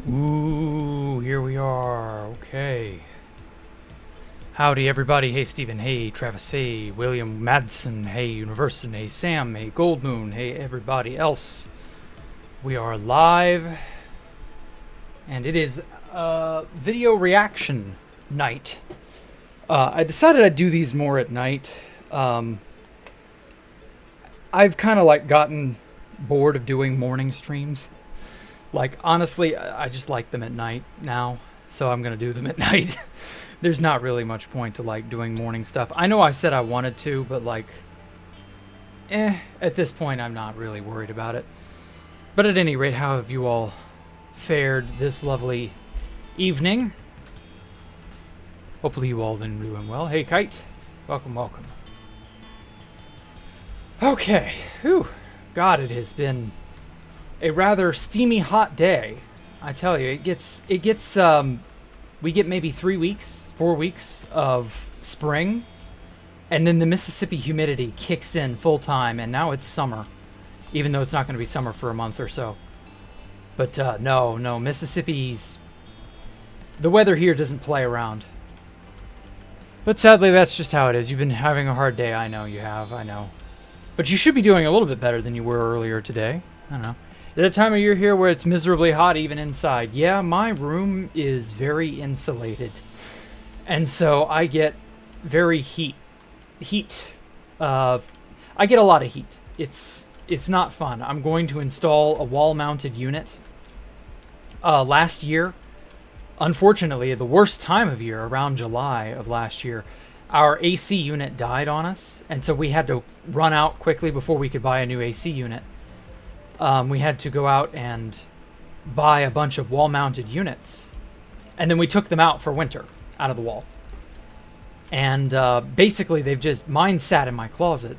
Ooh, here we are. Okay. Howdy, everybody. Hey, Stephen. Hey, Travis. Hey, William Madsen. Hey, University. Hey, Sam. Hey, Goldmoon. Hey, everybody else. We are live, and it is video reaction night. I decided I'd do these more at night. I've kind of like gotten bored of doing morning streams. Like, honestly, I just like them at night now, so I'm going to do them at night. There's not really much point to, like, doing morning stuff. I know I said I wanted to, but, like, at this point, I'm not really worried about it. But at any rate, how have you all fared this lovely evening? Hopefully you all have been doing well. Hey, Kite. Welcome, welcome. Okay. Whew. God, it has been a rather steamy hot day. I tell you, we get maybe 3 weeks, 4 weeks of spring, and then the Mississippi humidity kicks in full time, and now it's summer, even though it's not going to be summer for a month or so. But no, Mississippi's, the weather here doesn't play around. But sadly, that's just how it is. You've been having a hard day. I know you have, I know. But you should be doing a little bit better than you were earlier today. I don't know. At a time of year here where it's miserably hot even inside. Yeah, my room is very insulated. And so I get very I get a lot of heat. It's not fun. I'm going to install a wall-mounted unit. Last year, unfortunately, at the worst time of year, around July of last year, our AC unit died on us. And so we had to run out quickly before we could buy a new AC unit. We had to go out and buy a bunch of wall-mounted units, and then we took them out for winter, out of the wall. And basically, mine sat in my closet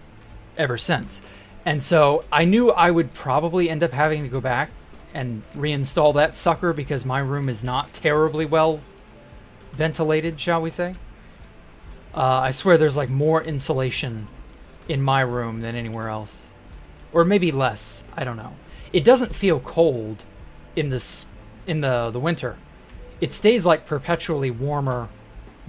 ever since. And so I knew I would probably end up having to go back and reinstall that sucker because my room is not terribly well ventilated, shall we say. I swear there's like more insulation in my room than anywhere else. Or maybe less. I don't know. It doesn't feel cold in the winter. It stays like perpetually warmer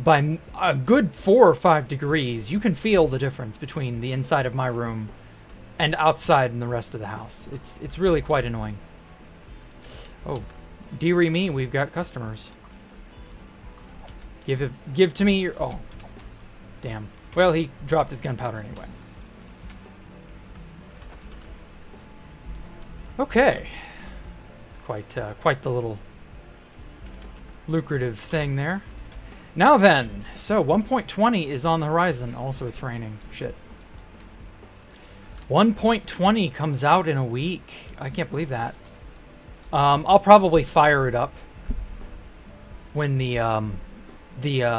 by a good 4 or 5 degrees. You can feel the difference between the inside of my room and outside in the rest of the house. It's really quite annoying. Oh, dearie me, we've got customers. Give to me your... Oh, damn. Well, he dropped his gunpowder anyway. Okay, it's quite the little lucrative thing there. Now then, so 1.20 is on the horizon. Also, it's raining. Shit. 1.20 comes out in a week. I can't believe that. I'll probably fire it up when the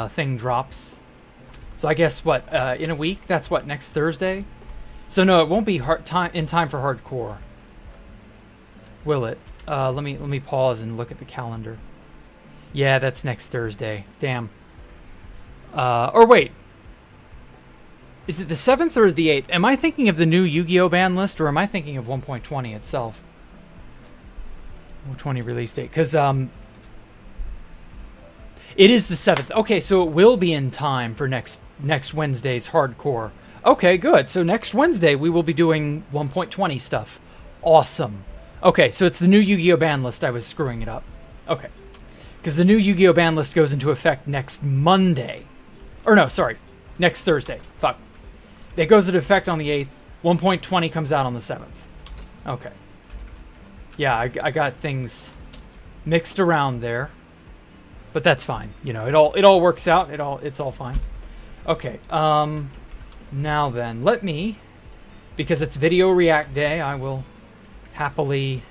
thing drops. So I guess what in a week? That's what, next Thursday. So no, it won't be in time for hardcore. Will it? Let me pause and look at the calendar. Yeah, that's next Thursday. Damn. Or wait. Is it the 7th or the 8th? Am I thinking of the new Yu-Gi-Oh! Ban list, or am I thinking of 1.20 itself? 1.20 release date. Because, it is the 7th. Okay, so it will be in time for next Wednesday's hardcore. Okay, good. So next Wednesday, we will be doing 1.20 stuff. Awesome. Okay, so it's the new Yu-Gi-Oh! Ban list. I was screwing it up. Okay. Because the new Yu-Gi-Oh! Ban list goes into effect next Monday. Or no, sorry. Next Thursday. Fuck. It goes into effect on the 8th. 1.20 comes out on the 7th. Okay. Yeah, I got things mixed around there. But that's fine. You know, it all works out. It's all fine. Okay. Now then, let me, because it's video react day, I will happily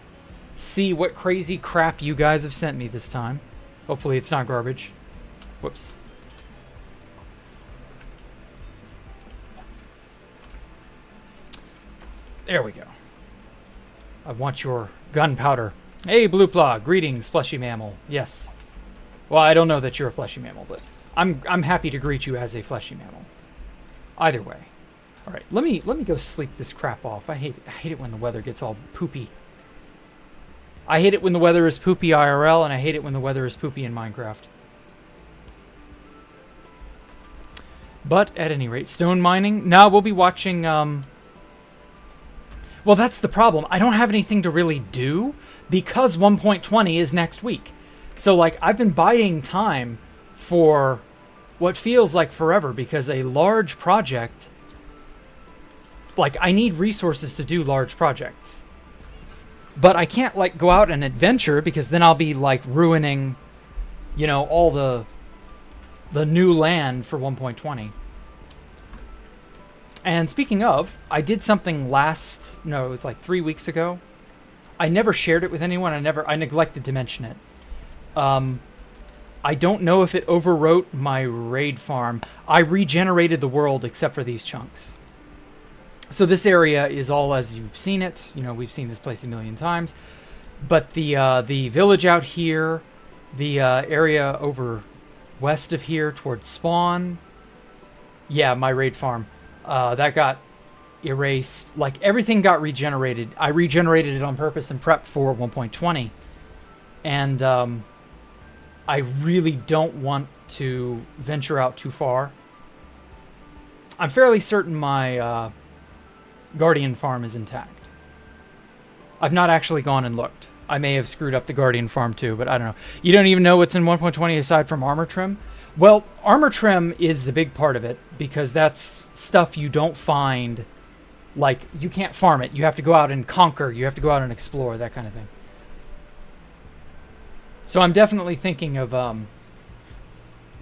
see what crazy crap you guys have sent me this time. Hopefully it's not garbage. Whoops. There we go. I want your gunpowder. Hey, Blue Plaw. Greetings, fleshy mammal. Yes. Well, I don't know that you're a fleshy mammal, but I'm happy to greet you as a fleshy mammal. Either way. All right, let me go sleep this crap off. I hate it when the weather gets all poopy. I hate it when the weather is poopy IRL, and I hate it when the weather is poopy in Minecraft. But at any rate, stone mining. Now we'll be watching. Well, that's the problem. I don't have anything to really do because 1.20 is next week. So, like, I've been buying time for what feels like forever because a large project. Like, I need resources to do large projects. But I can't, like, go out and adventure because then I'll be, like, ruining, you know, all the new land for 1.20. And speaking of, I did something it was like 3 weeks ago. I never shared it with anyone. I neglected to mention it. I don't know if it overwrote my raid farm. I regenerated the world except for these chunks. So this area is all as you've seen it. You know, we've seen this place a million times. But the village out here, the area over west of here towards spawn, yeah, my raid farm, that got erased. Like, everything got regenerated. I regenerated it on purpose and prepped for 1.20. And I really don't want to venture out too far. I'm fairly certain my Guardian farm is intact. I've not actually gone and looked. I may have screwed up the Guardian farm too, but I don't know. You don't even know what's in 1.20 aside from armor trim? Well, armor trim is the big part of it because that's stuff you don't find. Like, you can't farm it. You have to go out and conquer. You have to go out and explore, that kind of thing. So I'm definitely thinking of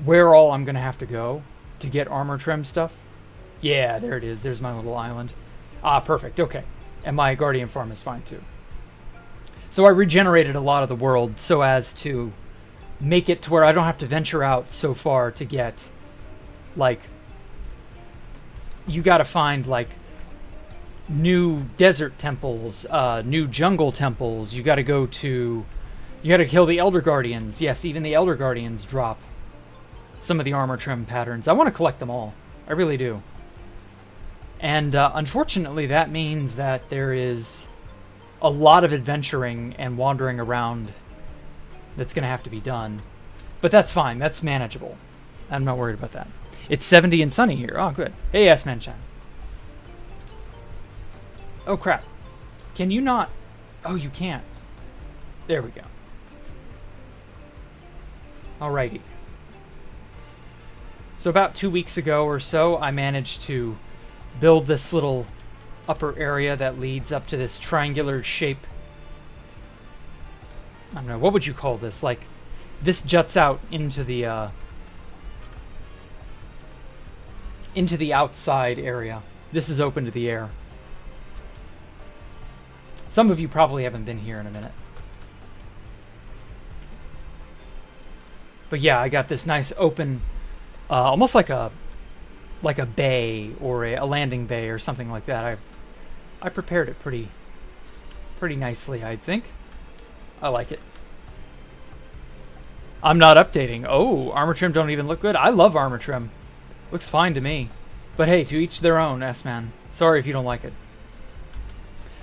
where all I'm going to have to go to get armor trim stuff. Yeah, there it is. There's my little island. Ah, perfect. Okay. And my Guardian farm is fine too. So I regenerated a lot of the world so as to make it to where I don't have to venture out so far to get, like, you got to find, like, new desert temples, new jungle temples. You got to kill the Elder Guardians. Yes, even the Elder Guardians drop some of the armor trim patterns. I want to collect them all. I really do. And unfortunately, that means that there is a lot of adventuring and wandering around that's going to have to be done. But that's fine. That's manageable. I'm not worried about that. It's 70 and sunny here. Oh, good. Hey, S-Man-chan. Oh, crap. Can you not? Oh, you can't. There we go. Alrighty. So about 2 weeks ago or so, I managed to build this little upper area that leads up to this triangular shape. I don't know, what would you call this? Like, this juts out into the outside area. This is open to the air. Some of you probably haven't been here in a minute. But yeah, I got this nice open, almost like a bay or a landing bay or something like that. I prepared it pretty nicely, I think. I like it. I'm not updating. Oh, armor trim don't even look good. I love armor trim. Looks fine to me. But hey, to each their own, S-Man. Sorry if you don't like it.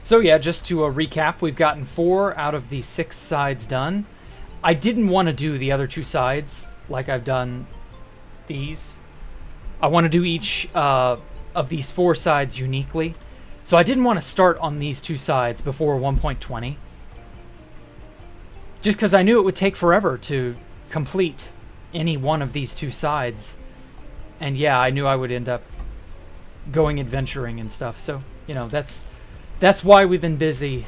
So yeah, just to recap, we've gotten 4 out of the 6 sides done. I didn't want to do the other 2 sides like I've done these. I want to do each of these 4 sides uniquely. So I didn't want to start on these 2 sides before 1.20. Just because I knew it would take forever to complete any one of these 2 sides. And yeah, I knew I would end up going adventuring and stuff. So, you know, that's why we've been busy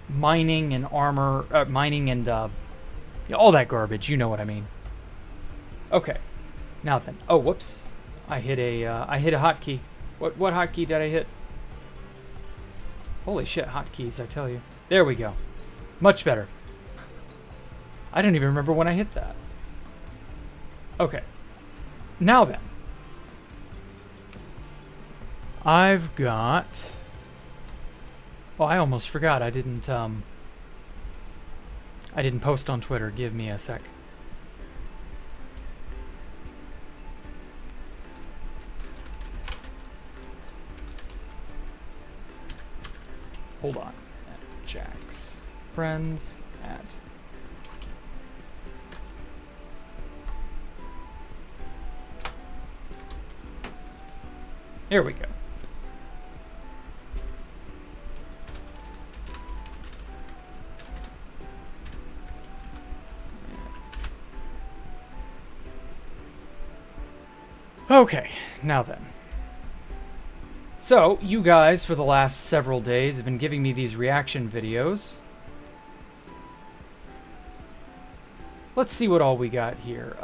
mining and mining and all that garbage. You know what I mean. Okay. Now then. Oh, whoops. I hit a hotkey. What hotkey did I hit? Holy shit, hotkeys, I tell you. There we go. Much better. I don't even remember when I hit that. Okay. Now then. I've got... Oh, I almost forgot. I didn't post on Twitter. Give me a sec. Hold on. Jacks. Friends at. Here we go. Okay, now then. So, you guys, for the last several days, have been giving me these reaction videos. Let's see what all we got here.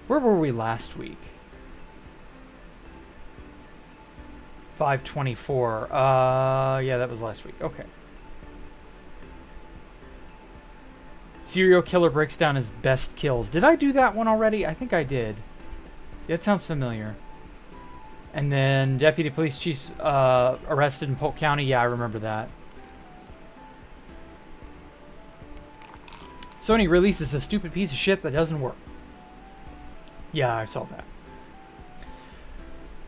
Where were we last week? 524. Yeah, that was last week. Okay. Serial killer breaks down his best kills. Did I do that one already? I think I did. Yeah, it sounds familiar. And then Deputy Police Chief arrested in Polk County. Yeah, I remember that. Sony releases a stupid piece of shit that doesn't work. Yeah, I saw that.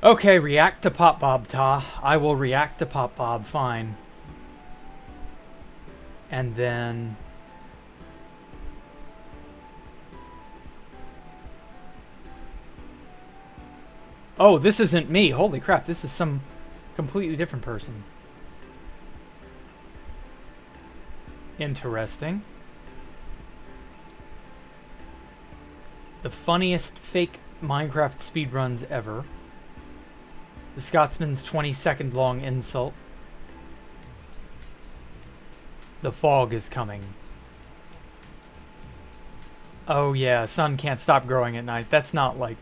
Okay, react to Pop Bob, Ta. I will react to Pop Bob, fine. And then... Oh, this isn't me. Holy crap, this is some completely different person. Interesting. The funniest fake Minecraft speedruns ever. The Scotsman's 20-second long insult. The fog is coming. Oh yeah, sun can't stop growing at night. That's not like...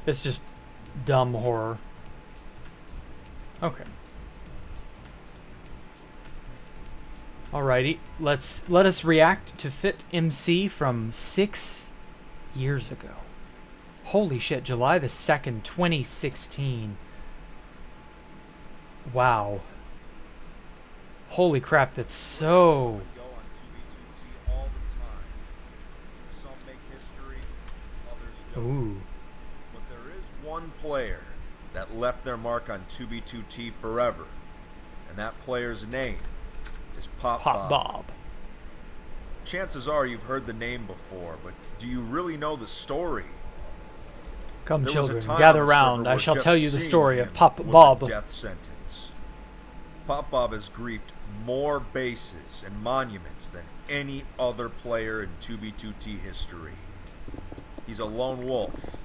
It's just dumb horror. Okay. Alrighty, let us react to Fit MC from 6 years ago. Holy shit, July the 2nd, 2016. Wow. Holy crap, that's so... Ooh. But there is one player that left their mark on 2B2T forever, and that player's name is Pop Bob. Chances are you've heard the name before, but do you really know the story? Come, children, gather round. I shall tell you the story of Pop Bob. Death sentence. Pop Bob has griefed more bases and monuments than any other player in 2B2T history. He's a lone wolf.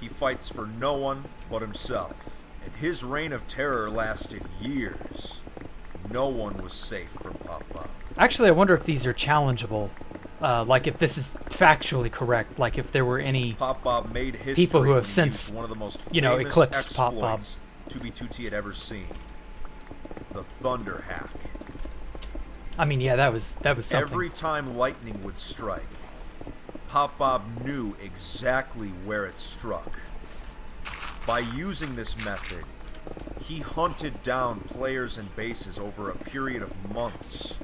He fights for no one but himself. And his reign of terror lasted years. No one was safe from Pop Bob. Actually, I wonder if these are challengeable. Like if this is factually correct. Like if there were any Pop Bob made history people who have since, one of the most eclipsed Pop Bob. 2B2T had ever seen. The Thunder Hack. I mean, yeah, that was something. Every time lightning would strike, Pop Bob knew exactly where it struck. By using this method, he hunted down players and bases over a period of months,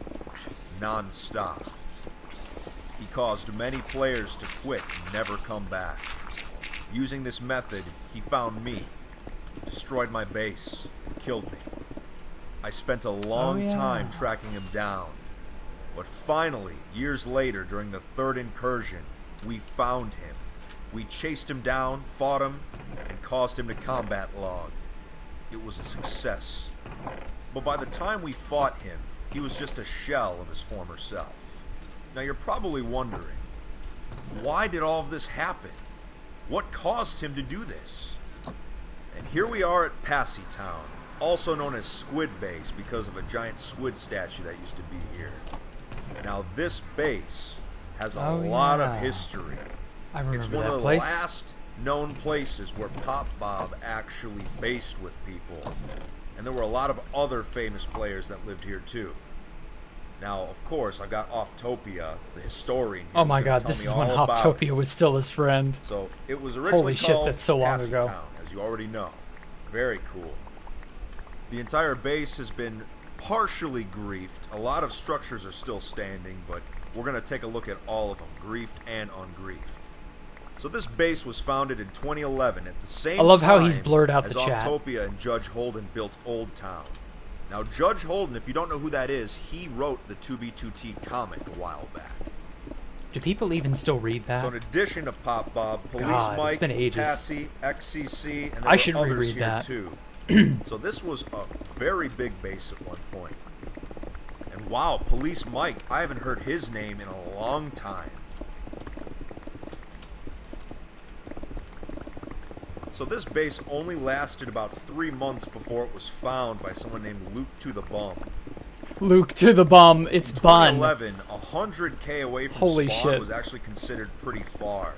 non-stop. He caused many players to quit and never come back. Using this method, he found me, destroyed my base, and killed me. I spent a long time tracking him down, but finally, years later, during the third incursion, we found him. We chased him down, fought him, and caused him to combat log. It was a success. But by the time we fought him, he was just a shell of his former self. Now you're probably wondering, why did all of this happen? What caused him to do this? And here we are at Passy Town, also known as Squid Base because of a giant squid statue that used to be here. Now this base has a lot of history. I remember it's one that of the place. last known places where Pop Bob actually based with people. And there were a lot of other famous players that lived here too. Now, of course, I've got Offtopia, the historian here. Oh my god, this is when Offtopia was still his friend. So, it was originally Holy shit, called that's so long Passy ago. Town, as you already know. Very cool. The entire base has been partially griefed. A lot of structures are still standing, but we're going to take a look at all of them, griefed and ungriefed. So this base was founded in 2011 at the same time I love how he's blurred out the chat. Offtopia and Judge Holden built Old Town. Now, Judge Holden, if you don't know who that is, he wrote the 2B2T comic a while back. Do people even still read that? So in addition to Pop Bob, Police God, Mike, it's been ages. Passy, XCC, and there I were should others reread here that. too. So this was a very big base at one point. And wow, Police Mike, I haven't heard his name in a long time. So this base only lasted about 3 months before it was found by someone named Luke to the Bum. Luke to the bum. It's In bun. 2011, 100K away from Holy spawn shit. was actually considered pretty far.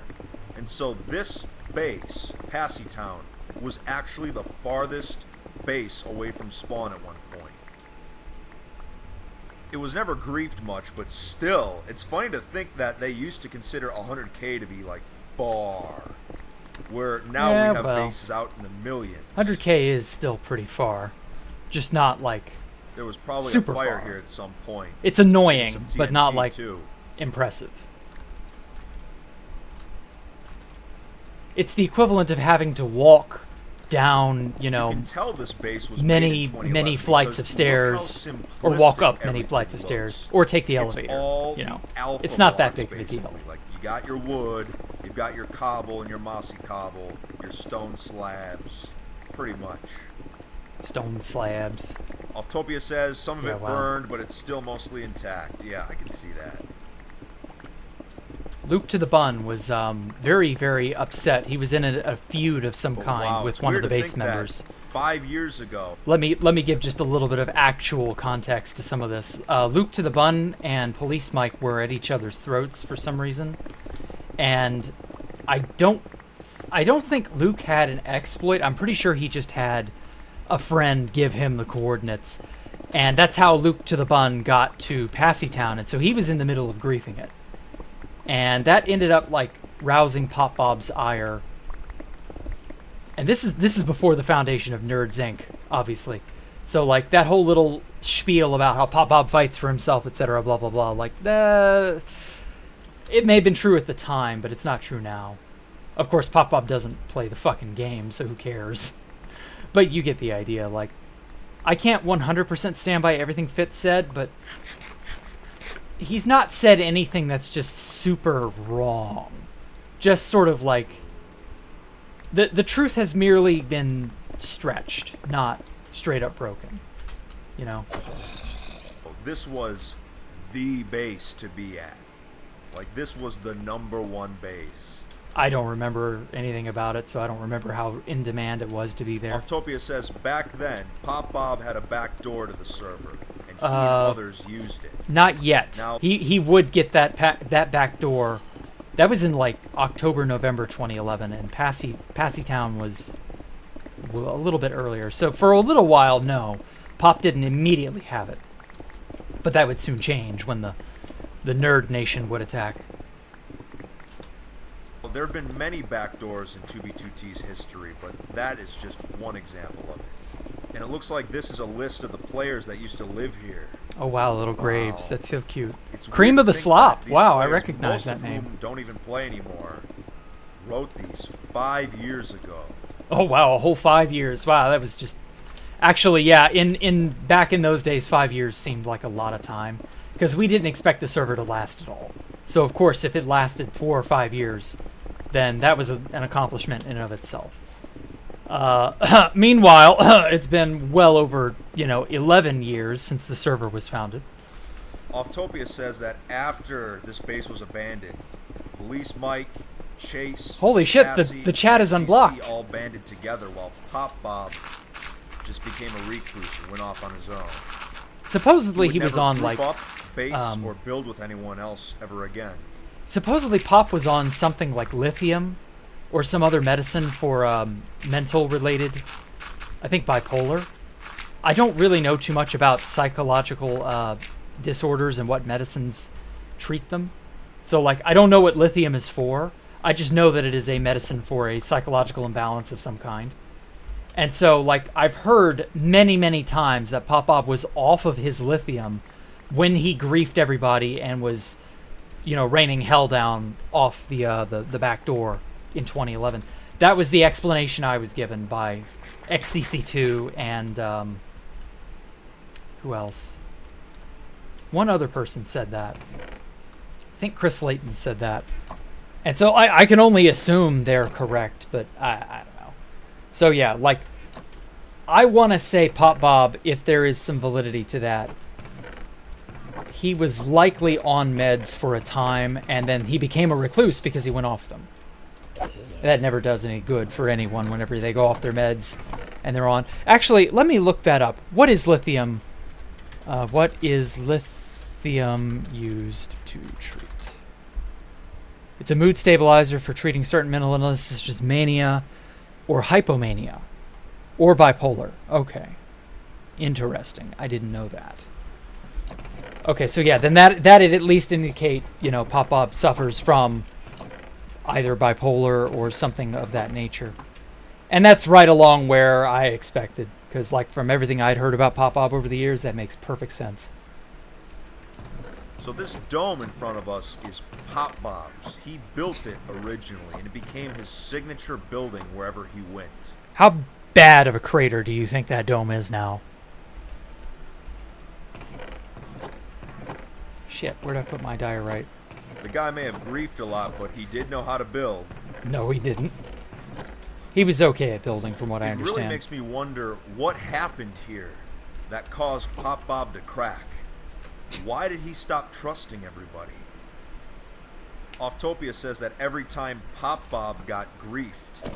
And so this base, Passytown, was actually the farthest base away from spawn at one point. It was never griefed much, but still, it's funny to think that they used to consider 100K to be like far. Where now Yeah, we have well, bases out in the millions. 100K is still pretty far. Just not like... There was probably super a fire far. here at some point. It's annoying, Some but not TNT like too. impressive. It's the equivalent of having to walk down, you You know, can tell this base was many, made in 2011 many flights of because look how stairs, or walk simplistic up many everything flights of looks. stairs, or take the It's elevator. all You know, the alpha it's not that blocks, big of a deal. basically. Like you got your wood, you've got your cobble and your mossy cobble, your stone slabs, pretty much. Stone slabs. Oftopia says some of Yeah, it wow. burned, but it's still mostly intact. Yeah, I can see that. Luke to the Bun was very, very upset. He was in a feud of some But kind wow, with it's one of weird the to base think that members. 5 years ago, Let me give just a little bit of actual context to some of this. Luke to the Bun and Police Mike were at each other's throats for some reason, and I don't think Luke had an exploit. I'm pretty sure he just had a friend give him the coordinates, and that's how Luke to the Bun got to Passytown, and so he was in the middle of griefing it, and that ended up like rousing Pop Bob's ire. And this is before the foundation of Nerds Inc., obviously. So like that whole little spiel about how Pop Bob fights for himself, etc., blah blah blah. Like it may have been true at the time, but it's not true now. Of course, Pop Bob doesn't play the fucking game, so who cares? But you get the idea. Like, I can't 100% stand by everything Fitz said, but he's not said anything that's just super wrong. Just sort of like the truth has merely been stretched, not straight up broken. You know? this was the base to be at. Like, this was the #1 base. I don't remember anything about it, so I don't remember how in demand it was to be there. Oftopia says, back then, Pop Bob had a back door to the server, and he and others used it. Not yet. Now- He would get that back door. That was in like October, November 2011, and Passytown was a little bit earlier. So for a little while, no, Pop didn't immediately have it, but that would soon change when the Nerd Nation would attack. Well, there have been many backdoors in 2B2T's history, but that is just one example of it. And it looks like this is a list of the players that used to live here. Oh wow, little Wow. Graves, that's so cute. It's Cream weird of to the think Slop. that these Wow, I players, recognize most that of name. whom don't even play anymore, wrote these 5 years ago. Oh wow, a whole 5 years. Wow, that was just actually, yeah, in back in those days 5 years seemed like a lot of time because we didn't expect the server to last at all. So of course, if it lasted 4 or 5 years, then that was an accomplishment in and of itself. Meanwhile, it's been well over 11 years since the server was founded. Oftopia says that after this base was abandoned, Police Mike, Chase, Holy shit, Cassie, the chat is and unblocked. CC all banded together while Pop Bob just became a recluse and went off on his own. Supposedly would he was never on group like up, base, or build with anyone else ever again. supposedly Pop was on something like lithium or some other medicine for mental related, I think bipolar. I don't really know too much about psychological disorders and what medicines treat them. So like I don't know what lithium is for. I just know that it is a medicine for a psychological imbalance of some kind. And so like I've heard many times that Pop Bob was off of his lithium when he griefed everybody and was raining hell down off the back door in 2011. That was the explanation I was given by XCC2 and Who else? One other person said that. I think Chris Layton said that. And so I can only assume they're correct, but I don't know. So yeah, like, I want to say Pop Bob, if there is some validity to that, he was likely on meds for a time, and then he became a recluse because he went off them. That never does any good for anyone whenever they go off their meds and they're on. Actually, let me look that up. What is lithium? What is lithium used to treat? It's a mood stabilizer for treating certain mental illnesses such as mania or hypomania or bipolar. Okay. Interesting. I didn't know that. Okay, so yeah, then that'd at least indicate, Pop Bob suffers from either bipolar or something of that nature. And that's right along where I expected, because like from everything I'd heard about Pop Bob over the years, that makes perfect sense. So this dome in front of us is Pop Bob's. He built it originally, and it became his signature building wherever he went. How bad of a crater do you think that dome is now? Shit, where'd I put my diorite? The guy may have griefed a lot, but he did know how to build. No, he didn't. He was okay at building, from what I understand. It really makes me wonder what happened here that caused Pop Bob to crack. Why did he stop trusting everybody? Offtopia says that every time Pop Bob got griefed,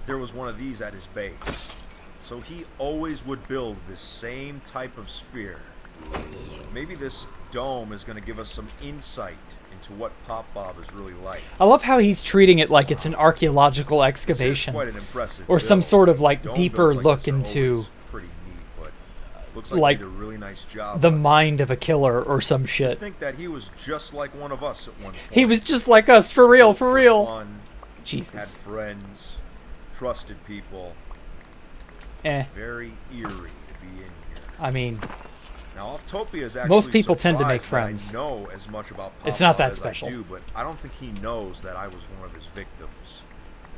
there was one of these at his base. So he always would build this same type of sphere. Maybe this dome is going to give us some insight into what Pop Bob is really like. I love how he's treating it like it's an archaeological excavation. Quite an impressive or build. Some sort of like Dome deeper builds like look this are into always pretty neat, but looks like he did a really nice job. The mind of a killer or some I shit. think that he was just like one of us at one point. He was just like us, for real, for real. Fun, Jesus. had friends, trusted people. Eh. Very eerie to be in here. I mean, now, Offtopia is actually most people tend to make surprised friends. that I know as much about Pop It's not Bob that as special. I do, but I don't think he knows that I was one of his victims.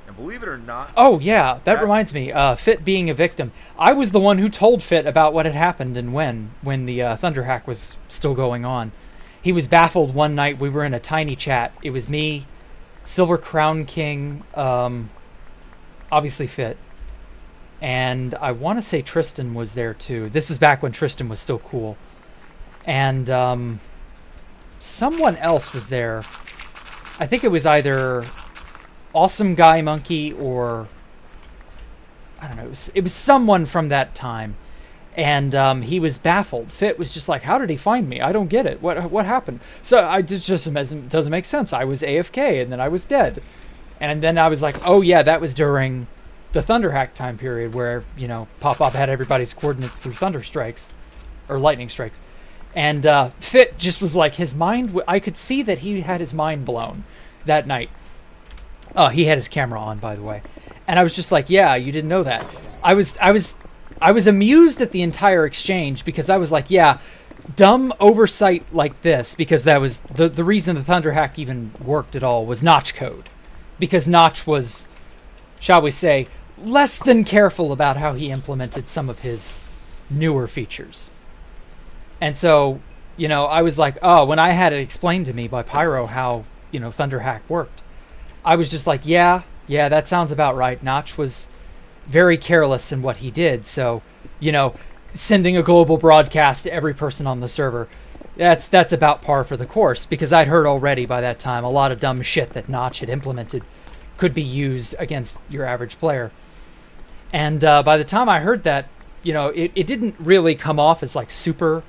And believe it or not... Oh, yeah, that reminds me. Fit being a victim. I was the one who told Fit about what had happened and when the Thunderhack was still going on. He was baffled one night. We were in a tiny chat. It was me, Silver Crown King, obviously Fit, and I want to say Tristan was there too. This is back when Tristan was still cool. And someone else was there. I think it was either Awesome Guy Monkey or I don't know. It was someone from that time. And he was baffled. Fit was just like, how did he find me? I don't get it. What happened? So it just doesn't make sense. I was AFK and then I was dead. And then I was like, oh yeah, that was during the Thunderhack time period where, Pop Bob had everybody's coordinates through thunder strikes or lightning strikes. And Fit just was like, his mind, I could see that he had his mind blown that night. He had his camera on, by the way. And I was just like, yeah, you didn't know that. I was amused at the entire exchange because I was like, yeah, dumb oversight like this, because that was the reason the Thunderhack even worked at all was Notch code. Because Notch was, shall we say, less than careful about how he implemented some of his newer features. And so, I was like, oh, when I had it explained to me by Pyro how, Thunderhack worked, I was just like, yeah, that sounds about right. Notch was very careless in what he did. So, sending a global broadcast to every person on the server, that's about par for the course, because I'd heard already by that time a lot of dumb shit that Notch had implemented could be used against your average player. And by the time I heard that, it didn't really come off as like super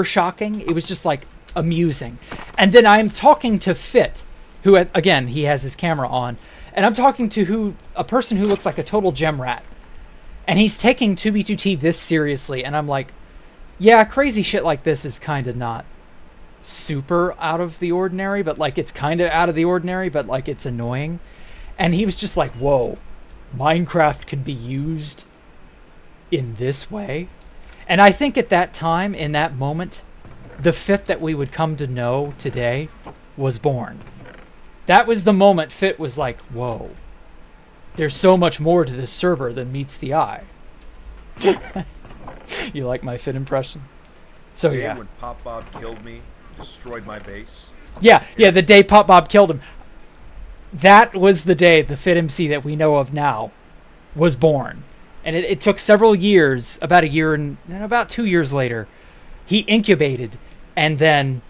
shocking. It was just like amusing. And then I'm talking to Fit, who again, he has his camera on, and I'm talking to a person who looks like a total gem rat. And he's taking 2B2T this seriously, and I'm like, yeah, crazy shit like this is kind of not super out of the ordinary, but like it's kind of out of the ordinary, but like it's annoying. And he was just like, whoa, Minecraft can be used in this way. And I think at that time, in that moment, the Fit that we would come to know today was born. That was the moment Fit was like, whoa, there's so much more to this server than meets the eye. You like my Fit impression? So Day yeah. when Pop Bob killed me, destroyed my base. Yeah, the day Pop Bob killed him. That was the day the Fit MC that we know of now was born. And it took several years, about a year and about 2 years later, he incubated, and then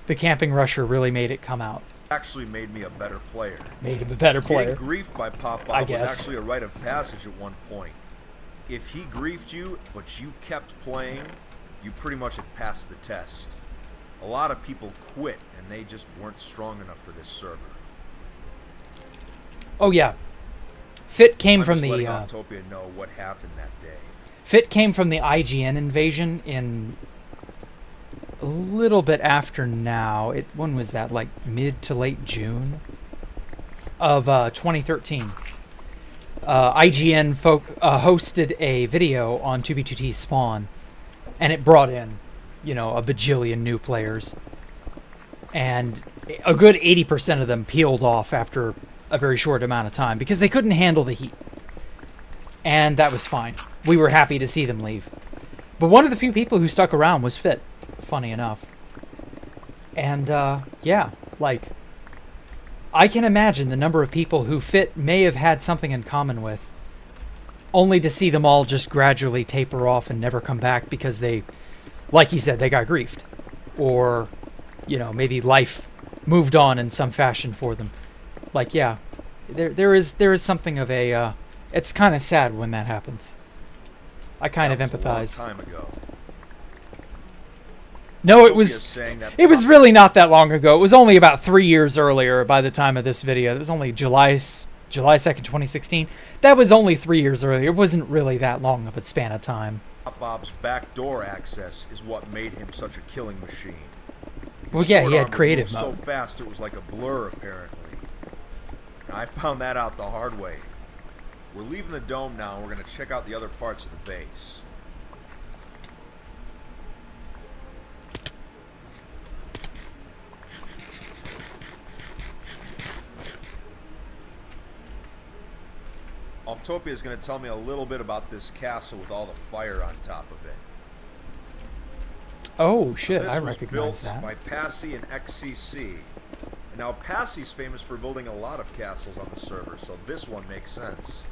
the Camping Rusher really made it come out. Actually made me a better player. Made him a better player. Getting griefed by Pop I Bob was guess. actually a rite of passage at one point. If he griefed you, but you kept playing, you pretty much had passed the test. A lot of people quit, and they just weren't strong enough for this server. Oh yeah, Fit came I'm from just the letting Oftopia know what happened that day. Fit came from the IGN invasion in a little bit after now. When was that? Like mid to late June of 2013. IGN hosted a video on 2B2T Spawn, and it brought in, a bajillion new players, and a good 80% of them peeled off after a very short amount of time because they couldn't handle the heat. And that was fine. We were happy to see them leave. But one of the few people who stuck around was Fit, funny enough. And, yeah, like, I can imagine the number of people who Fit may have had something in common with, only to see them all just gradually taper off and never come back because they, like he said, they got griefed. Or, maybe life moved on in some fashion for them. Like, yeah, there is something of a, it's kind of sad when that happens. I kind of empathize. A long time ago. No, it was really not that long ago. It was only about 3 years earlier by the time of this video. It was only July 2nd, 2016. That was only 3 years earlier. It wasn't really that long of a span of time. Pop Bob's backdoor access is what made him such a killing machine. Well, yeah, he had creative mode. mode. So fast it was like a blur, apparently. And I found that out the hard way. We're leaving the dome now, and we're going to check out the other parts of the base. Oftopia is going to tell me a little bit about this castle with all the fire on top of it. Oh shit, I recognize recognize that. that. By Passy and XCC. And now Passy's famous for building a lot of castles on the server, so this one makes sense.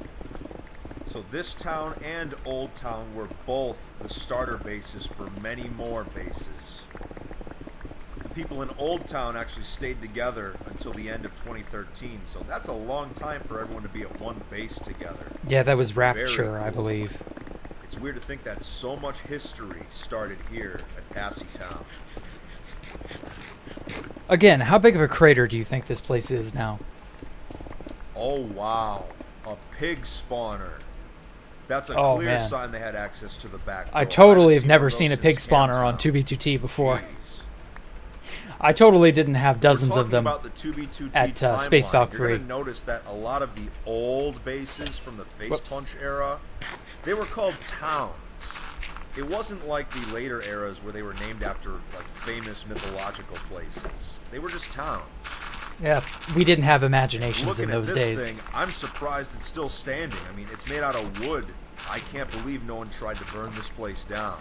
So this town and Old Town were both the starter bases for many more bases. The people in Old Town actually stayed together until the end of 2013, so that's a long time for everyone to be at one base together. Yeah, that was Rapture, Very cool. I believe. It's weird to think that so much history started here at Passy Town. Again, how big of a crater do you think this place is now? Oh wow, a pig spawner. That's a clear man. sign they had access to the back door. I totally have haven't never seen seen one a of those pig since spawner on Camptown. 2B2T before. Jeez. I totally didn't have dozens of them About the 2B2T at Space timeline. Valk 3. You're going to notice that a lot of the old bases from the Face Whoops. Punch era, they were called towns. It wasn't like the later eras where they were named after like famous mythological places. They were just towns. Yeah, we didn't have imaginations Looking in those at this days. thing, I'm surprised it's still standing. I mean, it's made out of wood. I can't believe no one tried to burn this place down.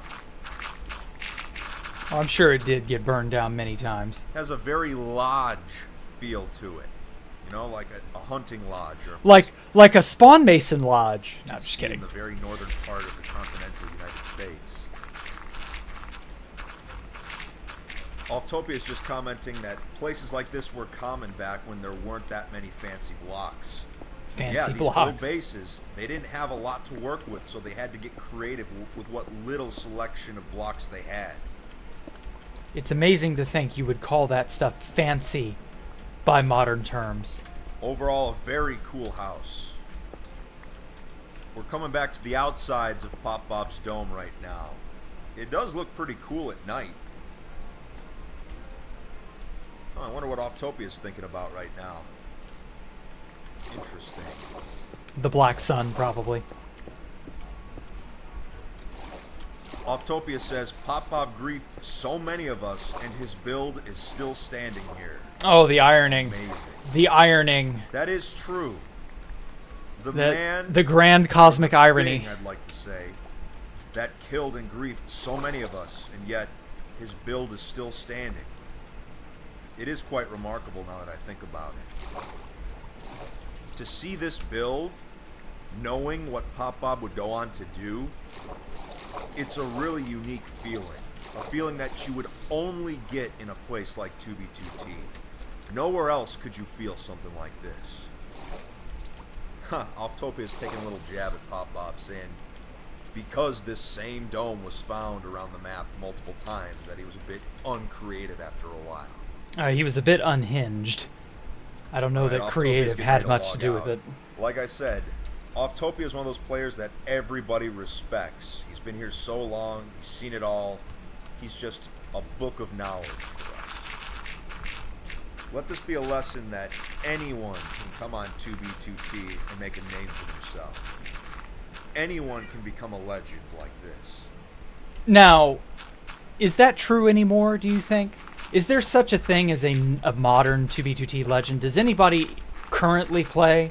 Well, I'm sure it did get burned down many times. It has a very lodge feel to it. You know, like a hunting lodge or Like a Spawn Mason lodge. No, I'm just in kidding. the very northern part of the continental United States. Oftopia is just commenting that places like this were common back when there weren't that many fancy blocks. Fancy these blocks. old bases, they didn't have a lot to work with, so they had to get creative with what little selection of blocks they had. It's amazing to think you would call that stuff fancy by modern terms. Overall, a very cool house. We're coming back to the outsides of Pop Bob's dome right now. It does look pretty cool at night. Oh, I wonder what Oftopia's thinking about right now. Interesting. The Black Sun, probably. Oftopia says Pop Bob griefed so many of us, and his build is still standing here. Oh, the ironing. Amazing. The ironing. That is true. The The grand cosmic irony. I'd like to say. that killed and griefed so many of us, and yet his build is still standing. It is quite remarkable now that I think about it. To see this build, knowing what Pop Bob would go on to do, it's a really unique feeling. A feeling that you would only get in a place like 2B2T. Nowhere else could you feel something like this. Offtopia's taking a little jab at Pop Bob, saying because this same dome was found around the map multiple times, that he was a bit uncreative after a while. He was a bit unhinged. I don't know that creative had much to do with it. Like I said, Offtopia is one of those players that everybody respects. He's been here so long, he's seen it all. He's just a book of knowledge for us. Let this be a lesson that anyone can come on 2B2T and make a name for themselves. Anyone can become a legend like this. Now, is that true anymore, do you think? Is there such a thing as a modern 2B2T legend? Does anybody currently play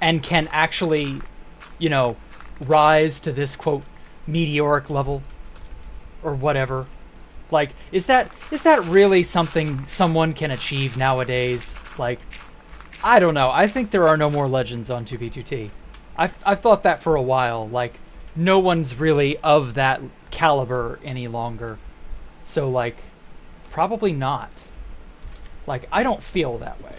and can actually, you know, rise to this, quote, meteoric level? Or whatever? Like, is that really something someone can achieve nowadays? Like, I don't know. I think there are no more legends on 2B2T. I've thought that for a while. Like, no one's really of that caliber any longer. So, like, probably not. Like, I don't feel that way.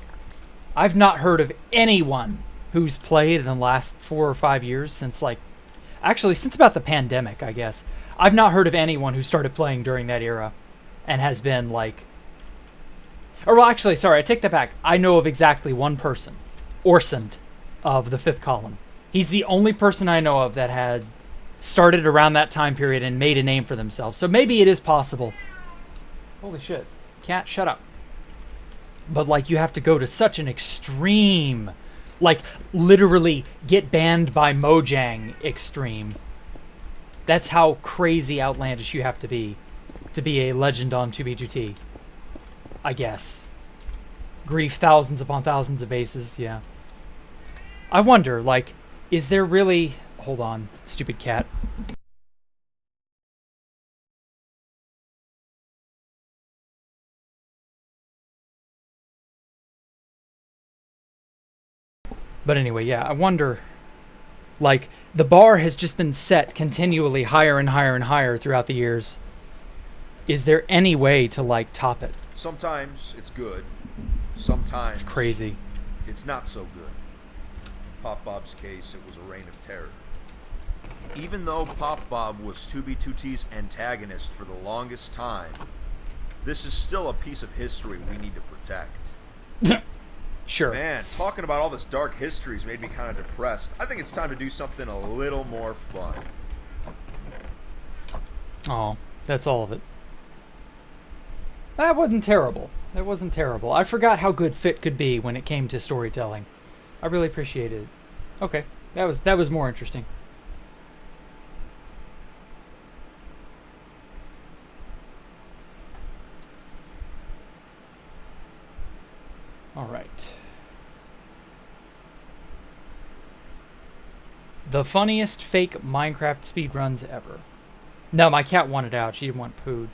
I've not heard of anyone who's played in the last 4 or 5 years since, like, actually, since about the pandemic, I guess. I've not heard of anyone who started playing during that era and has been, like... Or, well, actually, sorry, I take that back. I know of exactly one person, Orsund of the Fifth Column. He's the only person I know of that had started around that time period and made a name for themselves. So maybe it is possible. Holy shit. Cat, shut up. But, like, you have to go to such an extreme... Like, literally get banned by Mojang extreme. That's how crazy outlandish you have to be a legend on 2B2T. I guess. Grief thousands upon thousands of bases, yeah. I wonder, like, is there really... Hold on, stupid cat. But anyway, yeah, I wonder, like, the bar has just been set continually higher and higher and higher throughout the years. Is there any way to, like, top it? Sometimes it's good. Sometimes it's crazy. It's not so good. In Pop Bob's case, it was a reign of terror. Even though Pop Bob was 2B2T's antagonist for the longest time, this is still a piece of history we need to protect. Sure. Man, talking about all this dark history has made me kind of depressed. I think it's time to do something a little more fun. Oh, that's all of it. That wasn't terrible. That wasn't terrible. I forgot how good Fit could be when it came to storytelling. I really appreciated it. Okay, that was more interesting. All right. The funniest fake Minecraft speedruns ever. No, my cat wanted out. She didn't want pooed.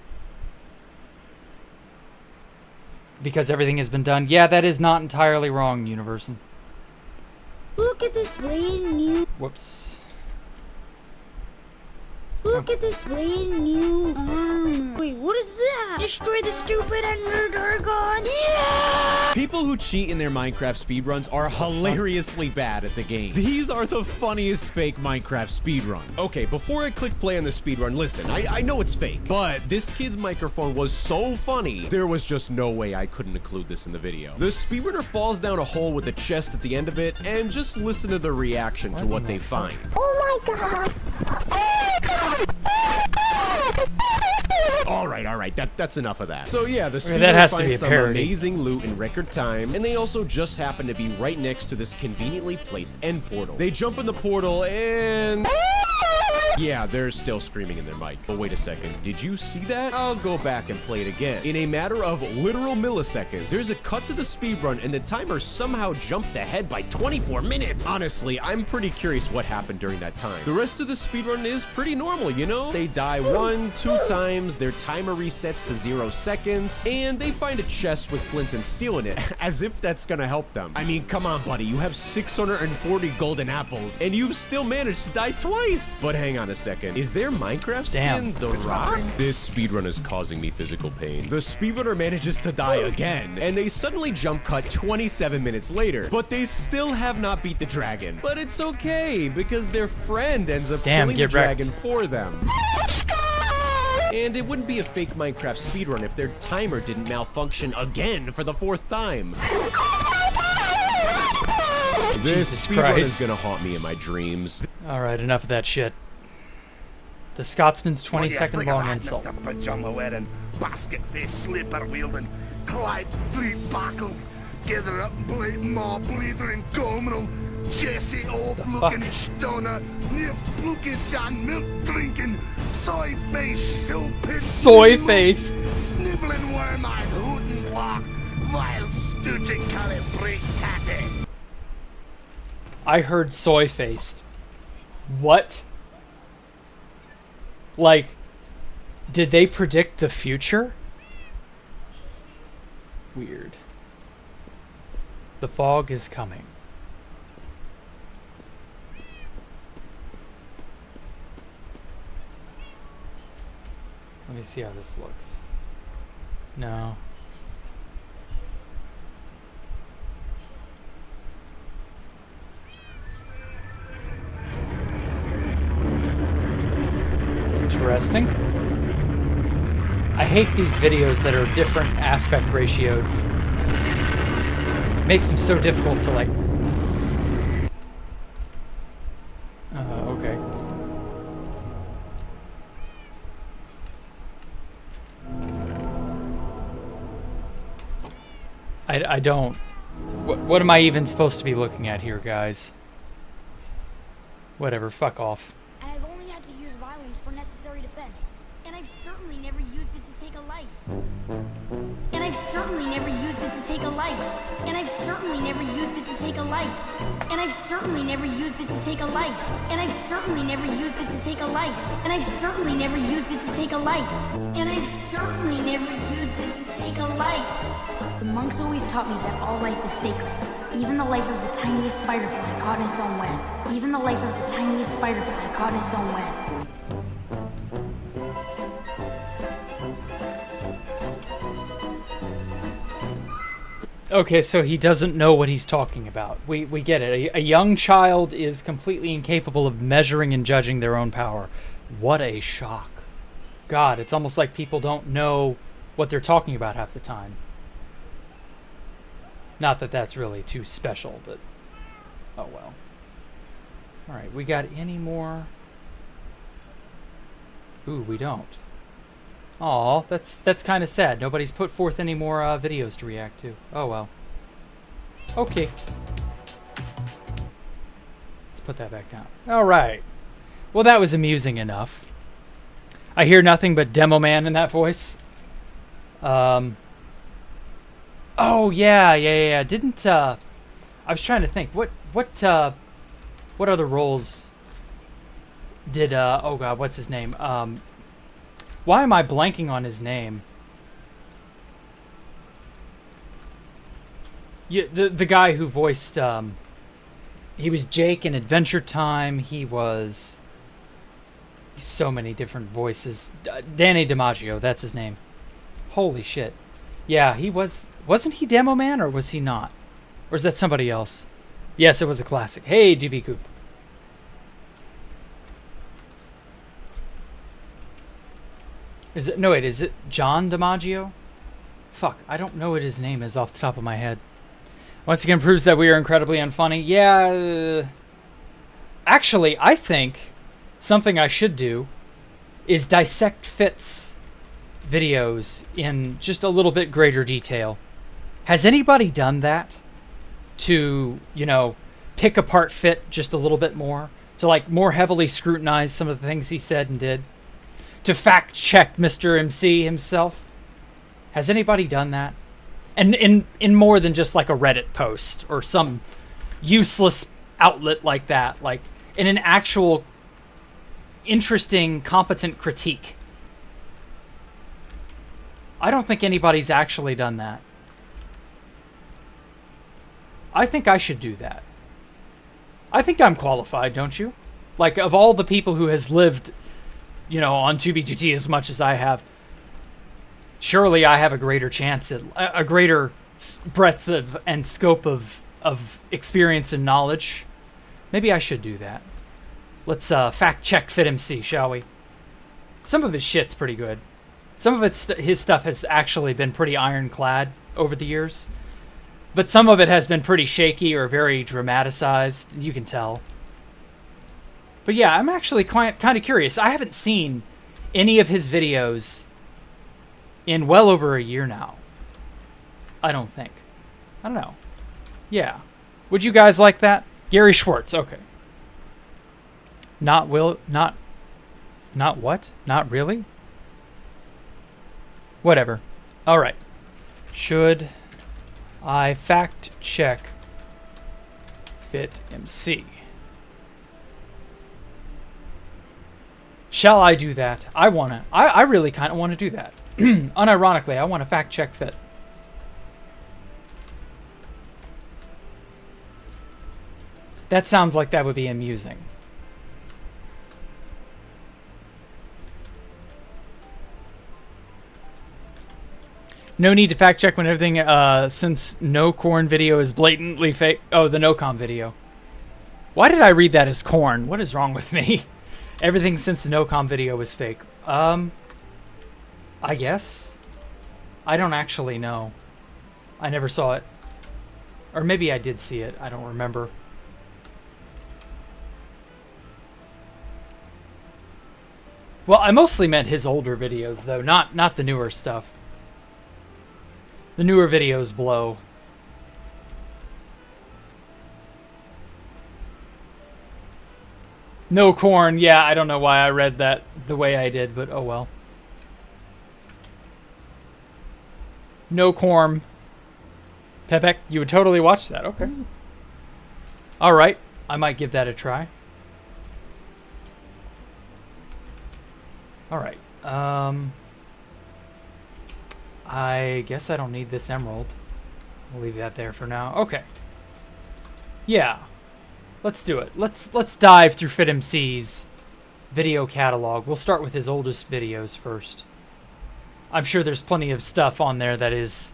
Because everything has been done. Yeah, that is not entirely wrong, Universon. Look at this brand new... Whoops. Look at this brand new armor. Wait, what is that? Destroy the stupid Ender Dragon. Yeah! People who cheat in their Minecraft speedruns are hilariously bad at the game. These are the funniest fake Minecraft speedruns. Okay, before I click play on the speedrun, listen, I know it's fake, but this kid's microphone was so funny, there was just no way I couldn't include this in the video. The speedrunner falls down a hole with a chest at the end of it, and just listen to the reaction to what they find. Oh my god. Oh my god. Alright, that's enough of that. So yeah, the speedrunner that has to be finds a some parody. amazing loot in record time, and they also just happen to be right next to this conveniently placed end portal. They jump in the portal and... Yeah, they're still screaming in their mic. But wait a second, did you see that? I'll go back and play it again. In a matter of literal milliseconds, there's a cut to the speedrun and the timer somehow jumped ahead by 24 minutes. Honestly, I'm pretty curious what happened during that time. The rest of the speedrun is pretty normal, you know? They die 1, 2 times, their timer resets to 0 seconds, and they find a chest with flint and steel in it, as if that's gonna help them. I mean, come on, buddy, you have 640 golden apples, and you've still managed to die twice. But hang on a second, is their Minecraft skin the Rock? This speedrun is causing me physical pain. The speedrunner manages to die again, and they suddenly jump cut 27 minutes later, but they still have not beat the dragon. But it's okay, because their friend ends up killing the dragon for them. And it wouldn't be a fake Minecraft speedrun if their timer didn't malfunction again for the 4th time. This speedrun is gonna haunt me in my dreams. Alright, enough of that shit. The Scotsman's 20-second long insult. Mr. Pajama wearing, basket face, slipper wielding, Clyde Street buckle, gather up and play more blithering gomerel, Jesse old looking stoner, near fluky sand milk drinking, soy face, show piss, soy face, sniveling worm-eyed hootin' block, vile stooching calibrate tatty. I heard soy-faced. What? Like, did they predict the future? Weird. The fog is coming. Let me see how this looks. No. Interesting. I hate these videos that are different aspect ratioed. It makes them so difficult to like. Okay. I don't. What am I even supposed to be looking at here, guys? Whatever. Fuck off. And I've only had to use violence for necessary defense. And I've certainly never used it to take a life. And I've certainly never used it to take a life. And I've certainly never used it to take a life. And I've certainly never used it to take a life. And I've certainly never used it to take a life. And I've certainly never used it to take a life. And I've certainly never used it to take a life. The monks always taught me that all life is sacred. Even the life of the tiniest spider fly caught in its own web. Even the life of the tiniest spider fly caught in its own web. Okay, so he doesn't know what he's talking about. We get it. A young child is completely incapable of measuring and judging their own power. What a shock. God, it's almost like people don't know what they're talking about half the time. Not that that's really too special, but oh well. Alright, we got any more? Ooh, we don't. Aw, that's kind of sad. Nobody's put forth any more videos to react to. Oh well. Okay. Let's put that back down. Alright. Well, that was amusing enough. I hear nothing but Demo Man in that voice. Oh yeah. Didn't I was trying to think what other roles did oh god, what's his name? Why am I blanking on his name? Yeah, the guy who voiced he was Jake in Adventure Time. He was so many different voices. Danny DiMaggio, that's his name. Holy shit. Yeah, he wasn't he Demo Man, or was he not? Or is that somebody else? Yes, it was a classic. Hey, DB Coop. Is it John DiMaggio? Fuck, I don't know what his name is off the top of my head. Once again, proves that we are incredibly unfunny. Yeah. Actually, I think something I should do is dissect Fitz videos in just a little bit greater detail. Has anybody done that? To, pick apart Fit just a little bit more? to like more heavily scrutinize some of the things he said and did, to fact check Mr. MC himself. Has anybody done that? And in more than just like a Reddit post or some useless outlet like that, like in an actual interesting, competent critique. I don't think anybody's actually done that. I think I should do that. I think I'm qualified, don't you? Like, of all the people who has lived, you know, on 2B2T as much as I have, surely I have a greater chance at a greater breadth of and scope of experience and knowledge. Maybe I should do that. Let's fact check FitMC, shall we? Some of his shit's pretty good. Some of his stuff has actually been pretty ironclad over the years. But some of it has been pretty shaky or very dramatized. You can tell. But yeah, I'm actually kind of curious. I haven't seen any of his videos in well over a year now. I don't think. I don't know. Yeah. Would you guys like that? Gary Schwartz. Okay. Not what? Not really? Whatever. All right. Should I fact check FitMC? Shall I do that? I really kind of want to do that. Unironically, I want to fact check Fit. That sounds like that would be amusing. No need to fact check when everything, since no corn video is blatantly fake. Oh, the no-com video. Why did I read that as corn? What is wrong with me? Everything since the no-com video was fake. I guess. I don't actually know. I never saw it. Or maybe I did see it. I don't remember. Well, I mostly meant his older videos, though, not the newer stuff. The newer videos blow. No corn. Yeah, I don't know why I read that the way I did, but oh well. No corn. Pepek, you would totally watch that. Okay. All right. I might give that a try. All right. I guess I don't need this emerald. We'll leave that there for now. Okay. Yeah. Let's do it. Let's dive through FitMC's video catalog. We'll start with his oldest videos first. I'm sure there's plenty of stuff on there that is,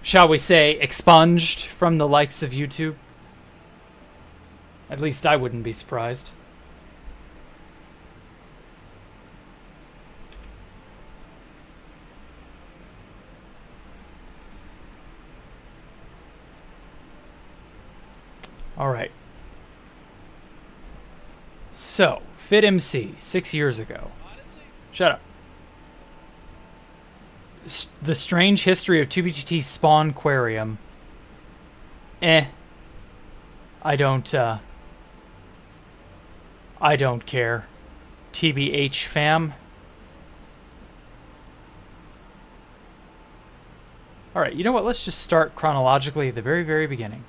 shall we say, expunged from the likes of YouTube. At least I wouldn't be surprised. All right. So, FitMC, 6 years ago. Shut up. The Strange History of 2BGT Spawn Aquarium. I don't care. TBH fam. Alright, you know what? Let's just start chronologically at the very, very beginning.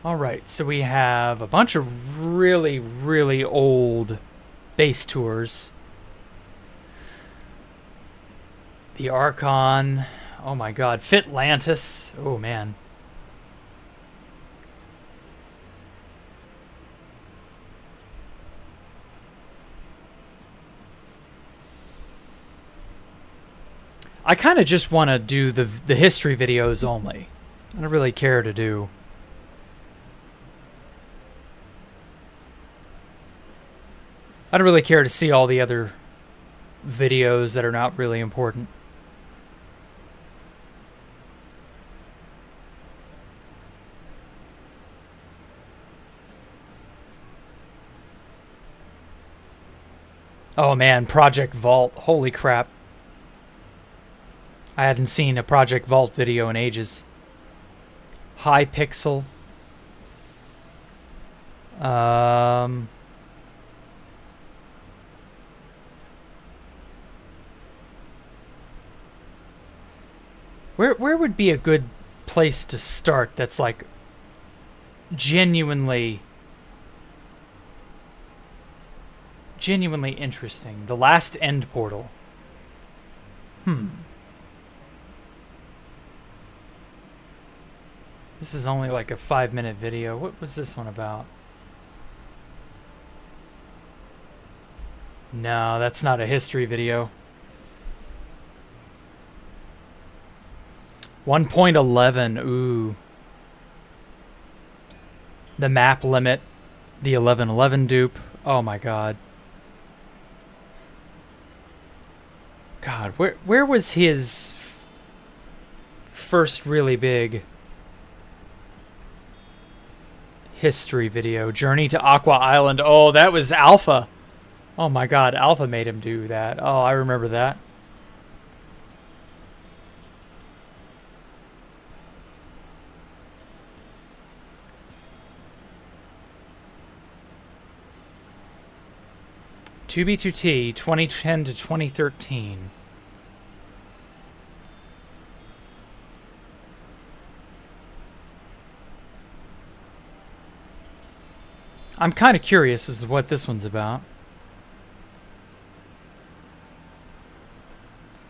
Alright, so we have a bunch of really, really old base tours. The Archon. Oh my god. Fitlantis. Oh man. I kind of just want to do the history videos only. I don't really care to do... I don't really care to see all the other videos that are not really important. Oh man, Project Vault. Holy crap. I hadn't seen a Project Vault video in ages. High pixel. Where would be a good place to start that's like genuinely interesting? The last end portal. This is only like a 5-minute video. What was this one about? No, that's not a history video. 1.11, ooh. The map limit, the 1111 dupe. Oh my god. God, where was his first really big history video? Journey to Aqua Island. Oh, that was Alpha. Oh my god, Alpha made him do that. Oh, I remember that. "2B2T, 2010 to 2013. I'm kind of curious as to what this one's about.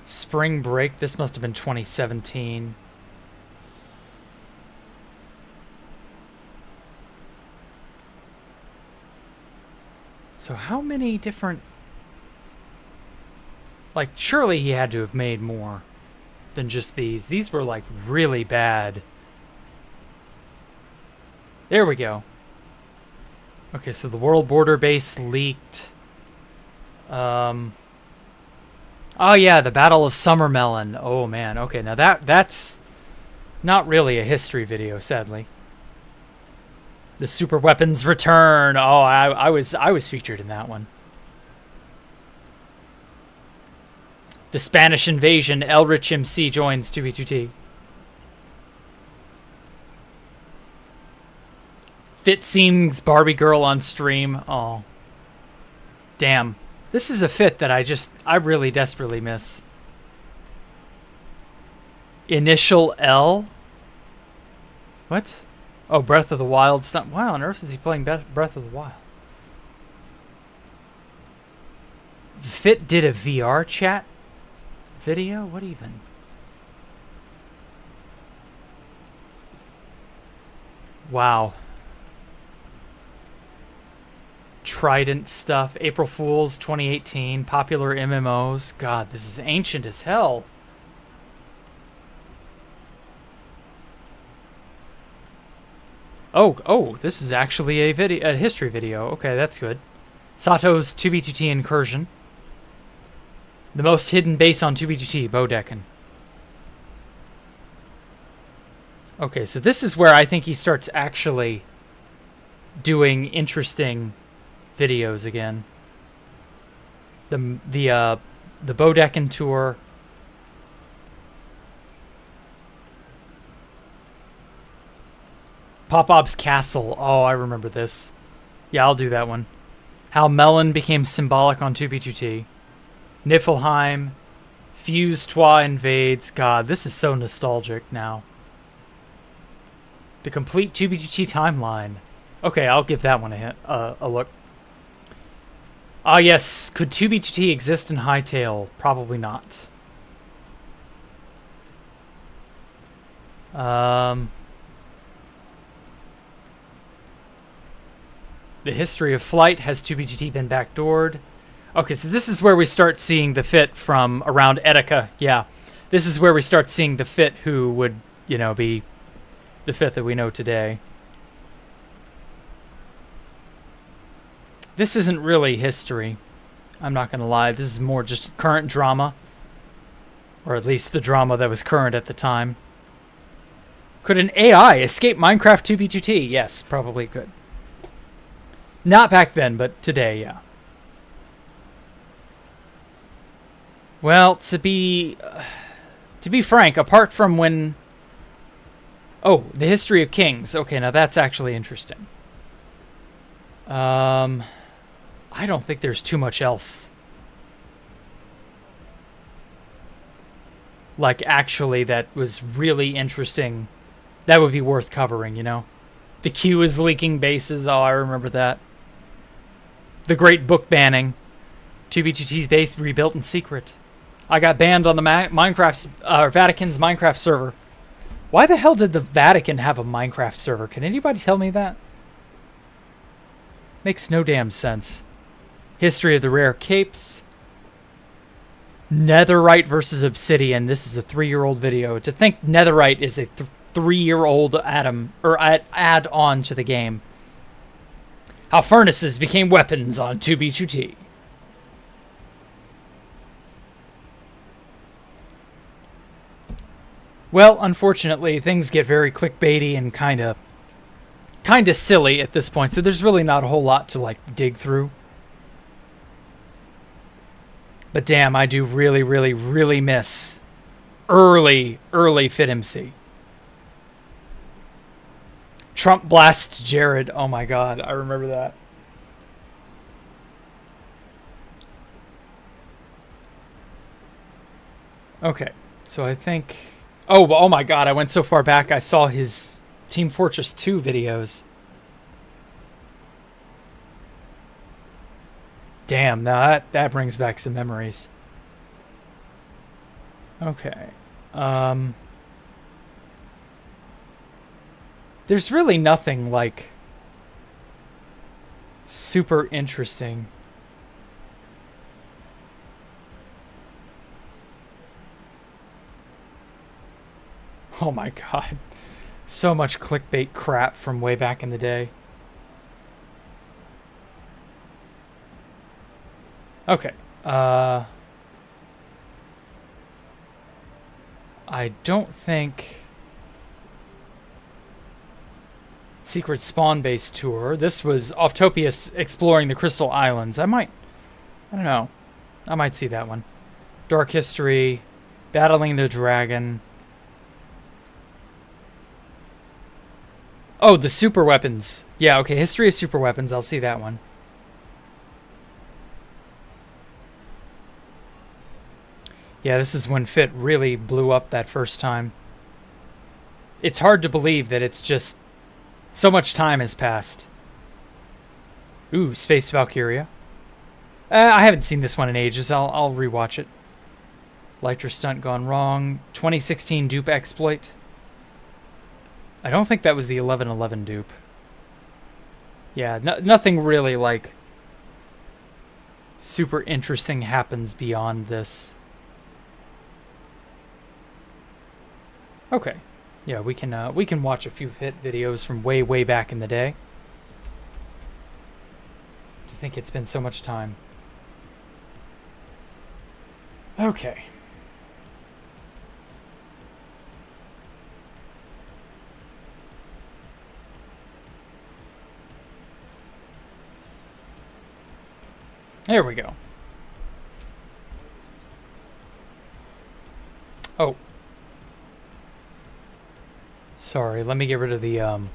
Spring Break, this must have been 2017. So how many different... Like, surely he had to have made more than just these. These were, like, really bad. There we go. Okay, so the World Border Base leaked. Oh, yeah, the Battle of Summermelon. Oh, man. Okay, now that's not really a history video, sadly. The Super Weapons Return. Oh, I was featured in that one. The Spanish Invasion. Elrich MC joins 2B2T. Fit Seems Barbie Girl on stream. Oh. Damn. This is a fit that I really desperately miss. Initial L? What? Oh, Breath of the Wild stuff. Why on earth is he playing Breath of the Wild? Fit did a VR chat video? What even? Wow. Trident stuff. April Fools 2018. Popular MMOs. God, this is ancient as hell. Oh, this is actually a history video. Okay, that's good. Sato's 2B2T incursion. The most hidden base on 2B2T, Bodekin. Okay, so this is where I think he starts actually doing interesting videos again. The Bodekin tour. Pop-Ob's Castle. Oh, I remember this. Yeah, I'll do that one. How Melon became symbolic on 2B2T. Niflheim. Fuse Twa invades. God, this is so nostalgic now. The complete 2B2T timeline. Okay, I'll give that one a look. Ah, yes. Could 2B2T exist in Hytale? Probably not. The history of flight. Has 2B2T been backdoored? Okay, so this is where we start seeing the fit from around Etika. Yeah, this is where we start seeing the fit who would, you know, be the fit that we know today. This isn't really history. I'm not going to lie. This is more just current drama. Or at least the drama that was current at the time. Could an AI escape Minecraft 2B2T? Yes, probably could. Not back then, but today, yeah. Well, to be To be frank, apart from when... Oh, the history of kings. Okay, now that's actually interesting. I don't think there's too much else. Like, actually, that was really interesting. That would be worth covering, you know? The Q is leaking bases. Oh, I remember that. The Great Book Banning. 2B2T's base rebuilt in secret. I got banned on the Vatican's Minecraft server. Why the hell did the Vatican have a Minecraft server? Can anybody tell me that? Makes no damn sense. History of the rare capes. Netherite versus Obsidian. This is a 3-year-old video. To think Netherite is a 3-year-old add-on to the game. How furnaces became weapons on 2B2T. Well, unfortunately, things get very clickbaity and kind of silly at this point, so there's really not a whole lot to, like, dig through. But damn, I do really, really, really miss early FitMC. Trump blasts Jared. Oh my god, I remember that. Okay, so I think... Oh my god, I went so far back I saw his Team Fortress 2 videos. Damn, now that brings back some memories. Okay. There's really nothing, like, super interesting. Oh my god. So much clickbait crap from way back in the day. Okay. I don't think... Secret Spawn Base Tour. This was Offtopius exploring the Crystal Islands. I don't know. I might see that one. Dark History. Battling the Dragon. Oh, the super weapons. Yeah, okay. History of super weapons. I'll see that one. Yeah, this is when Fit really blew up that first time. It's hard to believe that it's just so much time has passed. Ooh, Space Valkyria. I haven't seen this one in ages. I'll rewatch it. Lytra Stunt Gone Wrong. 2016 dupe exploit. I don't think that was the 1111 dupe. Yeah, nothing really, like, super interesting happens beyond this. Okay. Yeah, we can watch a few Fit videos from way back in the day. To think it's been so much time. Okay. There we go. Oh. Sorry, let me get rid of the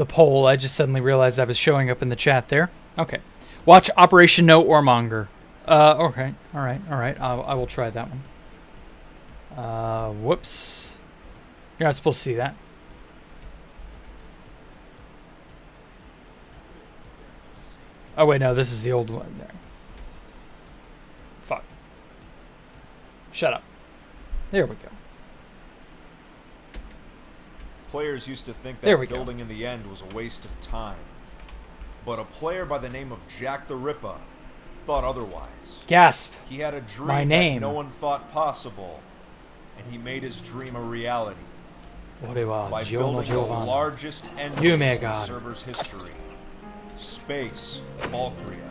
poll. I just suddenly realized that was showing up in the chat there. Okay. Watch Operation No Warmonger. Okay. Alright. I will try that one. Whoops. You're not supposed to see that. Oh, wait, no, this is the old one there. Fuck. Shut up. There we go. Players used to think There that we go. building in the end was a waste of time. But a player by the name of Jacktherippa thought otherwise. Gasp. He had a dream My name. that no one thought possible, and he made his dream a reality by building the largest end base in the server's history. Space Valkyria.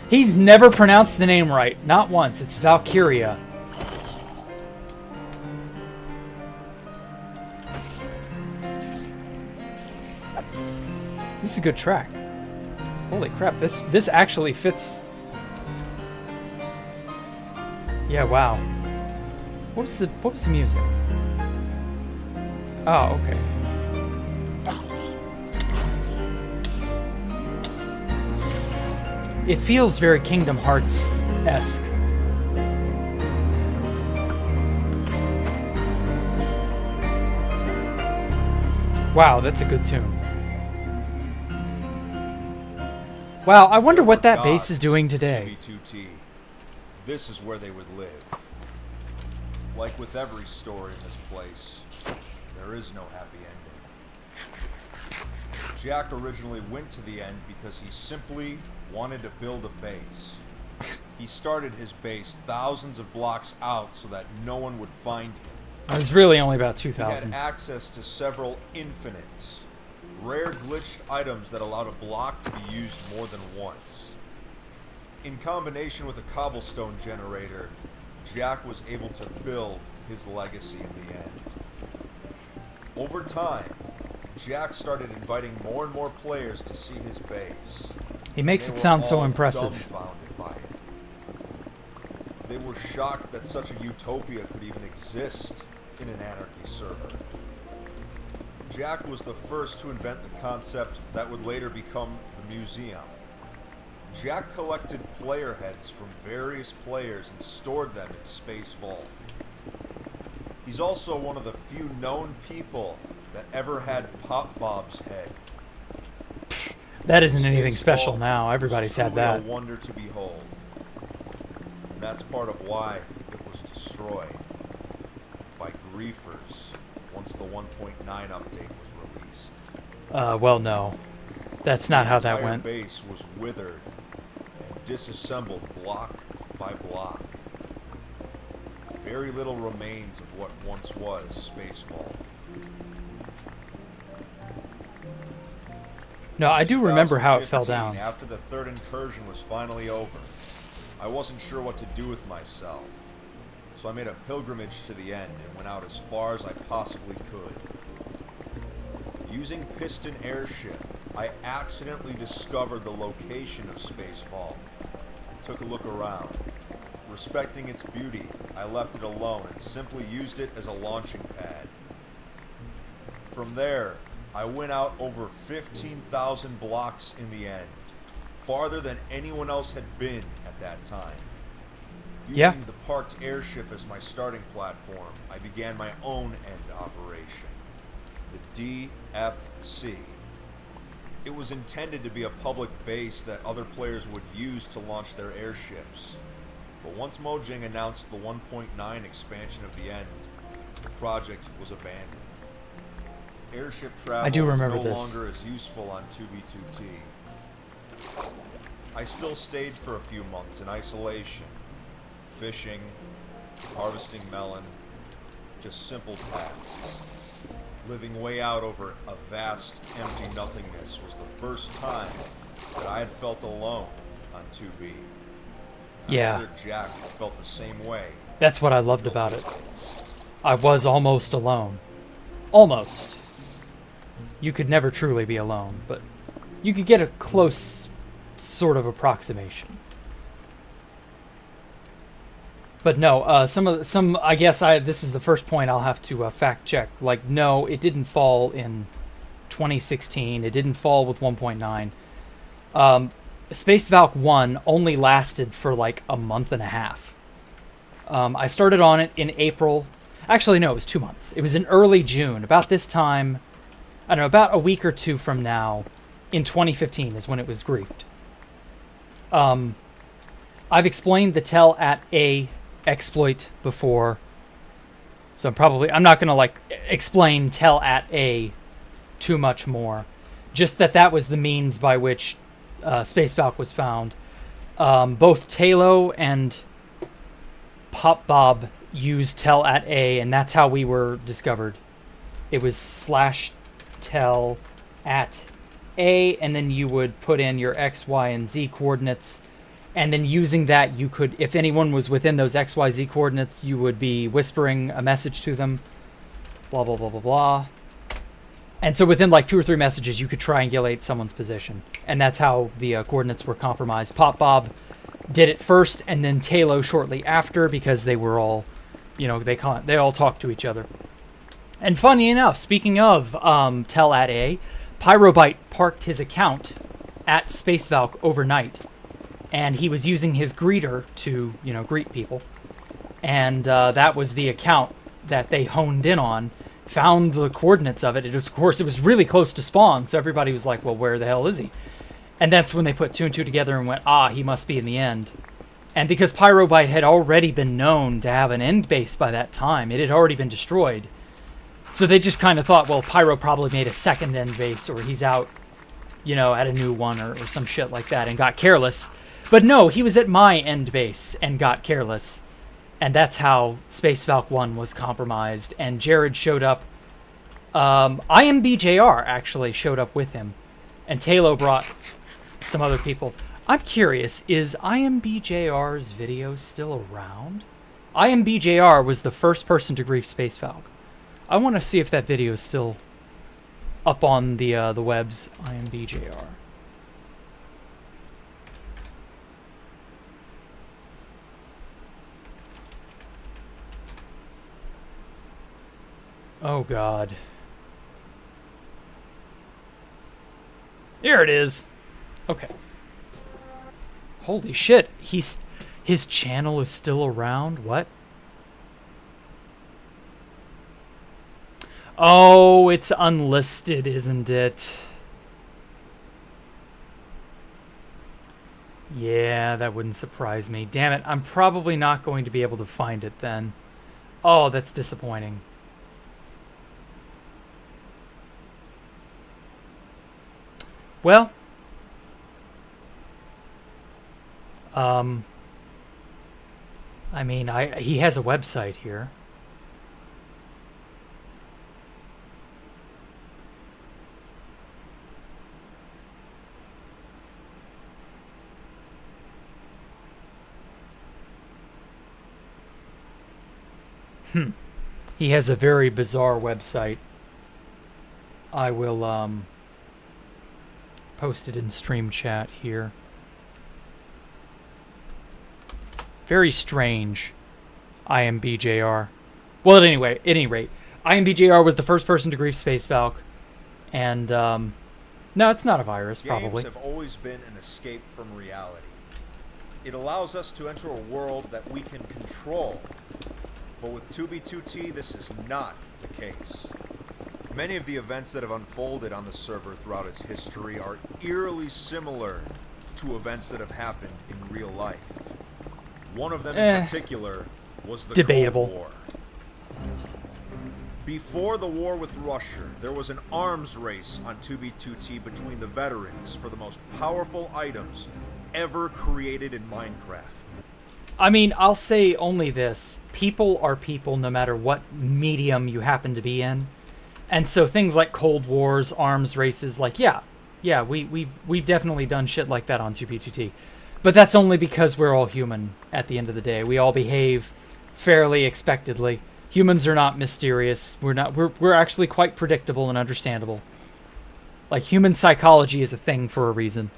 He's never pronounced the name right. Not once. It's Valkyria. This is a good track. Holy crap, this actually fits. Yeah, wow. What was the music? Oh, okay. It feels very Kingdom Hearts-esque. Wow, that's a good tune. Wow, I wonder what that bass is doing today. 2B2T. This is where they would live. Like with every story in this place, there is no happy ending. Jack originally went to the end because he simply wanted to build a base. He started his base thousands of blocks out so that no one would find him. It was really only about He 2,000. had access to several infinites, rare glitched items that allowed a block to be used more than once. In combination with a cobblestone generator, Jack was able to build his legacy in the end. Over time, Jack started inviting more and more players to see his base. He makes They it were sound so all impressive. dumbfounded by it. They were shocked that such a utopia could even exist in an anarchy server. Jack was the first to invent the concept that would later become the museum. Jack collected player heads from various players and stored them in Space Vault. He's also one of the few known people that ever had Pop Bob's head. That isn't anything Space special Vault now. was Everybody's had truly that. a wonder to behold. And that's part of why it was destroyed by griefers once the 1.9 update was released. Well, no. That's not how that The entire went. base was withered and disassembled block by block. Very little remains of what once was Space Vault. No, I do remember how it fell 2015, down. After the third incursion was finally over, I wasn't sure what to do with myself. So I made a pilgrimage to the end and went out as far as I possibly could. Using Piston Airship, I accidentally discovered the location of Space Vault and took a look around. Respecting its beauty, I left it alone and simply used it as a launching pad. From there, I went out over 15,000 blocks in the end, farther than anyone else had been at that time. Using the parked airship as my starting platform, I began my own end operation, the DFC. It was intended to be a public base that other players would use to launch their airships. But once Mojang announced the 1.9 expansion of the end, the project was abandoned. Airship travel I do remember was no this. longer as useful on 2B2T. I still stayed for a few months in isolation, fishing, harvesting melon, just simple tasks. Living way out over a vast, empty nothingness was the first time that I had felt alone on 2B. Yeah. I'm sure Jack felt the same way. That's what I loved about it. I was almost alone. Almost. You could never truly be alone, but you could get a close sort of approximation. But no, I guess this is the first point I'll have to fact check. Like, no, it didn't fall in 2016. It didn't fall with 1.9. Space Valk 1 only lasted for like a month and a half. I started on it in April. Actually, no, it was 2 months. It was in early June. About this time, I don't know, about a week or two from now, in 2015 is when it was griefed. I've explained the tell at A exploit before, so I'm not gonna like explain tell at A too much more. Just that was the means by which Space Valk was found. Both Talo and Pop Bob used tell at A, and that's how we were discovered. It was /tell at A, and then you would put in your X, Y, and Z coordinates, and then using that you could, if anyone was within those X, Y, Z coordinates, you would be whispering a message to them, blah, blah, blah, blah, blah. And so within like 2 or 3 messages, you could triangulate someone's position. And that's how the coordinates were compromised. Pop Bob did it first, and then Talo shortly after, because they were all you know, they all talk to each other. And funny enough, speaking of Tell at A, Pyrobyte parked his account at Space Valk overnight, and he was using his greeter to, you know, greet people. And that was the account that they honed in on, found the coordinates of it. It was, of course, it was really close to spawn, so everybody was like, well, where the hell is he? And that's when they put 2 and 2 together and went, ah, he must be in the end. And because Pyrobyte had already been known to have an end base by that time, it had already been destroyed. So they just kind of thought, well, Pyro probably made a second end base, or he's out, you know, at a new one, or some shit like that, and got careless. But no, he was at my end base and got careless. And that's how Space Valk 1 was compromised. And Jared showed up. IMBJR actually showed up with him. And Talo brought some other people. I'm curious, is IMBJR's video still around? IMBJR was the first person to grief Space Valk. I want to see if that video is still up on the webs. IMBJR. Oh, God. Here it is. Okay. Holy shit. His channel is still around? What? Oh, it's unlisted, isn't it? Yeah, that wouldn't surprise me. Damn it, I'm probably not going to be able to find it then. Oh, that's disappointing. Well, I mean, he has a website here. He has a very bizarre website. I will, post it in stream chat here. Very strange. IMBJR. Well, at any rate, IMBJR was the first person to grief Space Valk. And, no, it's not a virus, probably. Games have always been an escape from reality. It allows us to enter a world that we can control. But with 2B2T, this is not the case. Many of the events that have unfolded on the server throughout its history are eerily similar to events that have happened in real life. One of them in particular was the debatable. Cold War. Before the war with Russia, there was an arms race on 2B2T between the veterans for the most powerful items ever created in Minecraft. I mean, I'll say only this. People are people no matter what medium you happen to be in. And so things like Cold Wars, arms races, like, yeah, we've definitely done shit like that on 2B2T. But that's only because we're all human at the end of the day. We all behave fairly expectedly. Humans are not mysterious. We're actually quite predictable and understandable. Like, human psychology is a thing for a reason.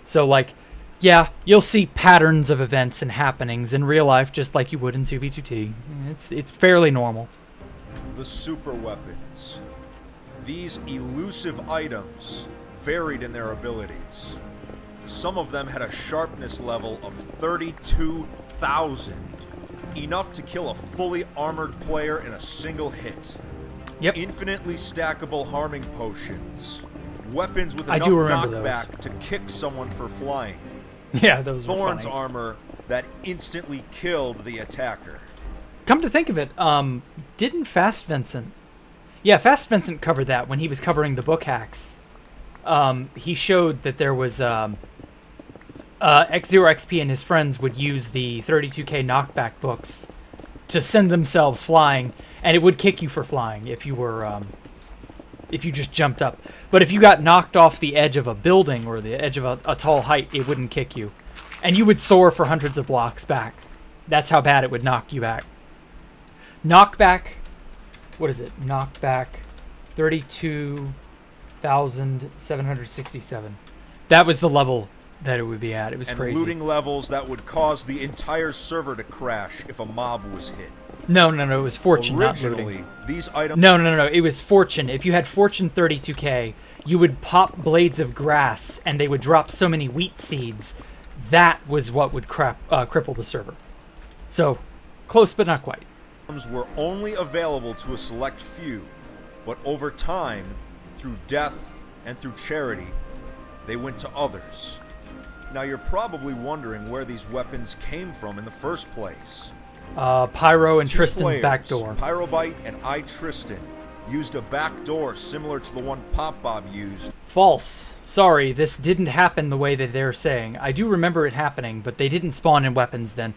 So, like, yeah, you'll see patterns of events and happenings in real life just like you would in 2B2T. It's fairly normal. The super weapons. These elusive items varied in their abilities. Some of them had a sharpness level of 32,000. Enough to kill a fully armored player in a single hit. Yep. Infinitely stackable harming potions. Weapons with I enough do remember knockback those. to kick someone for flying. Yeah, those were Thorn's funny. armor that instantly killed the attacker. Come to think of it, didn't Fast Vincent... Yeah, Fast Vincent covered that when he was covering the book hacks. He showed that there was... X0XP and his friends would use the 32k knockback books to send themselves flying, and it would kick you for flying if you were... if you just jumped up. But if you got knocked off the edge of a building or the edge of a tall height, it wouldn't kick you. And you would soar for hundreds of blocks back. That's how bad it would knock you back. Knockback, what is it? Knockback 32,767. That was the level that it would be at. It was and crazy. looting levels that would cause the entire server to crash if a mob was hit. No, it was fortune, not Originally, looting. these items... No, it was fortune. If you had fortune 32k, you would pop blades of grass, and they would drop so many wheat seeds. That was what would cripple the server. So, close but not quite. were only available to a select few, but over time, through death and through charity, they went to others. Now you're probably wondering where these weapons came from in the first place. Pyro and Two Tristan's players, back door. Pyrobite and Tristan, used a back door similar to the one Pop Bob used. False. Sorry, this didn't happen the way that they're saying. I do remember it happening, but they didn't spawn in weapons then.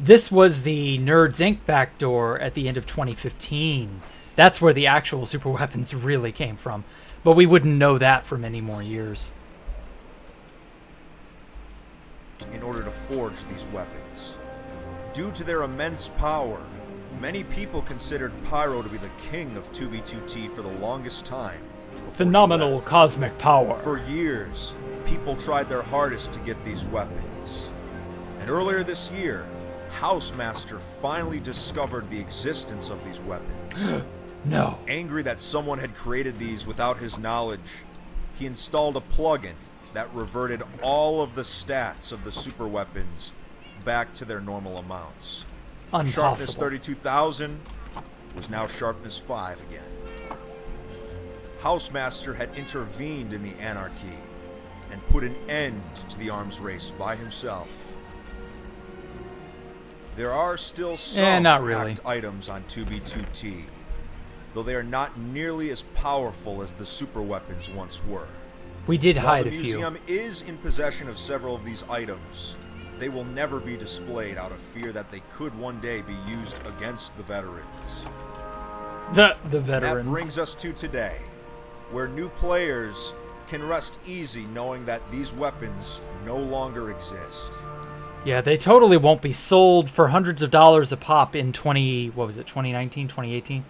This was the Nerds Inc. backdoor at the end of 2015. That's where the actual super weapons really came from. But we wouldn't know that for many more years. In order to forge these weapons. Due to their immense power, many people considered Pyro to be the king of 2B2T for the longest time. before he Phenomenal left. cosmic power. For years, people tried their hardest to get these weapons. And earlier this year, Housemaster finally discovered the existence of these weapons. No. Angry that someone had created these without his knowledge, he installed a plugin that reverted all of the stats of the super weapons back to their normal amounts. Sharpness Impossible. 32,000 was now sharpness 5 again. Housemaster had intervened in the anarchy and put an end to the arms race by himself. There are still some not really. hacked items on 2B2T, though they are not nearly as powerful as the super weapons once were. We did While hide the a few. museum is in possession of several of these items, they will never be displayed out of fear that they could one day be used against the veterans. The That veterans. brings us to today, where new players can rest easy knowing that these weapons no longer exist. Yeah, they totally won't be sold for hundreds of dollars a pop in 2019, 2018?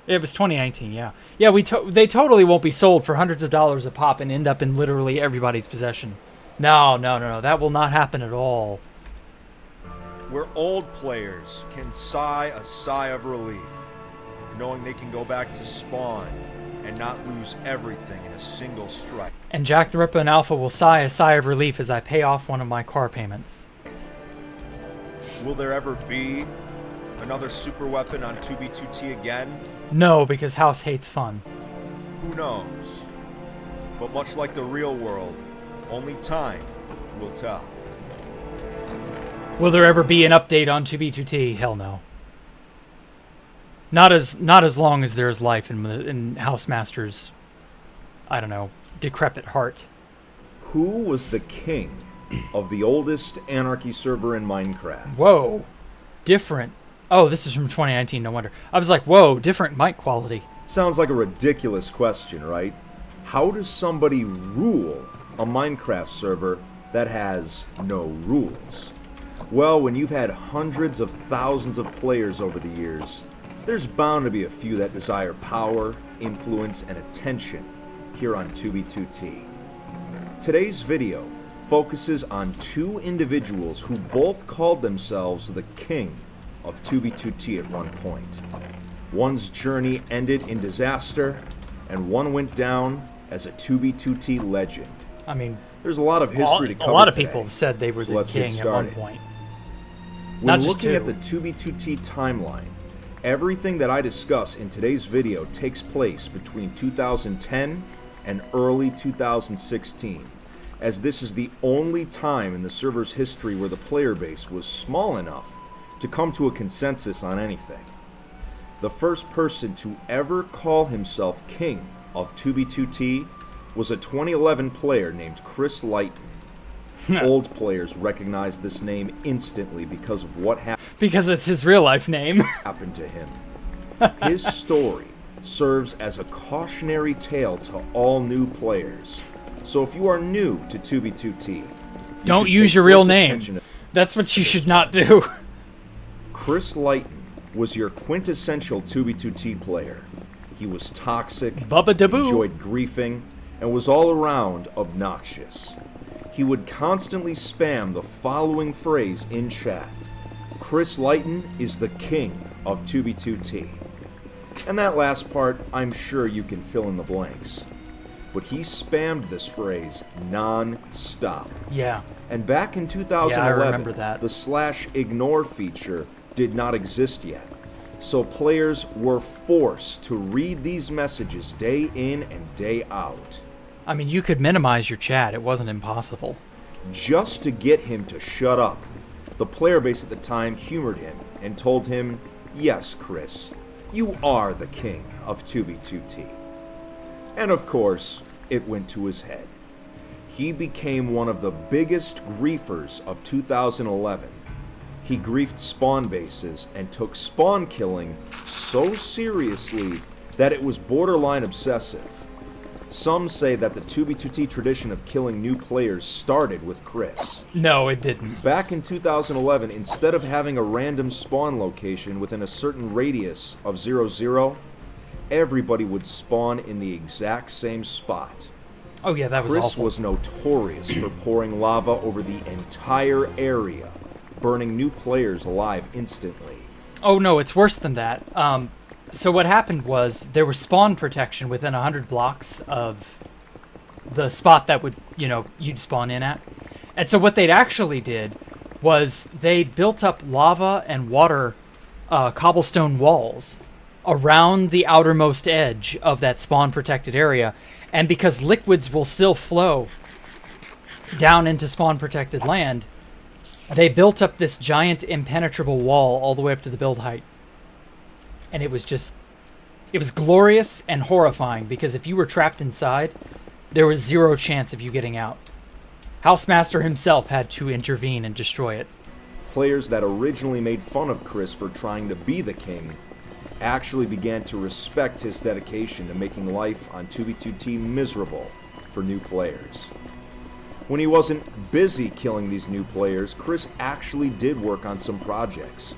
It was 2019, yeah. Yeah, they totally won't be sold for hundreds of dollars a pop and end up in literally everybody's possession. No, that will not happen at all. Where old players can sigh a sigh of relief, knowing they can go back to spawn and not lose everything in a single strike. And Jacktherippa and Alpha will sigh a sigh of relief as I pay off one of my car payments. Will there ever be another super weapon on 2B2T again? No, because House hates fun. Who knows? But much like the real world, only time will tell. Will there ever be an update on 2B2T? Hell no. Not as long as there's life in Housemaster's, I don't know, decrepit heart. Who was the king of the oldest anarchy server in Minecraft? Whoa. Different. Oh, this is from 2019, no wonder. I was like, whoa, different mic quality. Sounds like a ridiculous question, right? How does somebody rule a Minecraft server that has no rules? Well, when you've had hundreds of thousands of players over the years, there's bound to be a few that desire power, influence, and attention here on 2B2T. Today's video focuses on two individuals who both called themselves the king of 2B2T at one point. One's journey ended in disaster, and one went down as a 2B2T legend. I mean, There's a lot of history to cover a lot of today, people have said they were so the let's get king at one started. point. When Not just looking at two. the 2B2T timeline, everything that I discuss in today's video takes place between 2010 and early 2016, as this is the only time in the server's history where the player base was small enough to come to a consensus on anything. The first person to ever call himself king of 2B2T was a 2011 player named Chris Lighton. Old players recognize this name instantly because of what Because it's his real life name. happened to him. His story serves as a cautionary tale to all new players. So if you are new to 2B2T, Don't should use pay your real close name. attention to- That's what you should not do. Chris Lighton was your quintessential 2B2T player. He was toxic, Bubba Daboo. enjoyed griefing, and was all around obnoxious. He would constantly spam the following phrase in chat: Chris Lighton is the king of 2B2T. And that last part, I'm sure you can fill in the blanks. But he spammed this phrase non-stop. Yeah. And back in 2011, Yeah, I remember that. the /ignore feature did not exist yet. So players were forced to read these messages day in and day out. I mean, you could minimize your chat. It wasn't impossible. Just to get him to shut up. The player base at the time humored him and told him, "Yes, Chris, you are the king of 2B2T." And of course, it went to his head. He became one of the biggest griefers of 2011. He griefed spawn bases and took spawn killing so seriously that it was borderline obsessive. Some say that the 2B2T tradition of killing new players started with Chris. No, it didn't. Back in 2011, instead of having a random spawn location within a certain radius of 0, everybody would spawn in the exact same spot. Oh yeah, that was Chris awful. was notorious for pouring lava over the entire area, burning new players alive instantly. Oh no, it's worse than that. So what happened was there was spawn protection within 100 blocks of the spot that would, you'd spawn in at. And so what they'd actually did was they built up lava and water cobblestone walls around the outermost edge of that spawn protected area. And because liquids will still flow down into spawn protected land, they built up this giant impenetrable wall all the way up to the build height. And it was glorious and horrifying because if you were trapped inside, there was zero chance of you getting out. Housemaster himself had to intervene and destroy it. Players that originally made fun of Chris for trying to be the king actually began to respect his dedication to making life on 2B2T miserable for new players. When he wasn't busy killing these new players, Chris actually did work on some projects.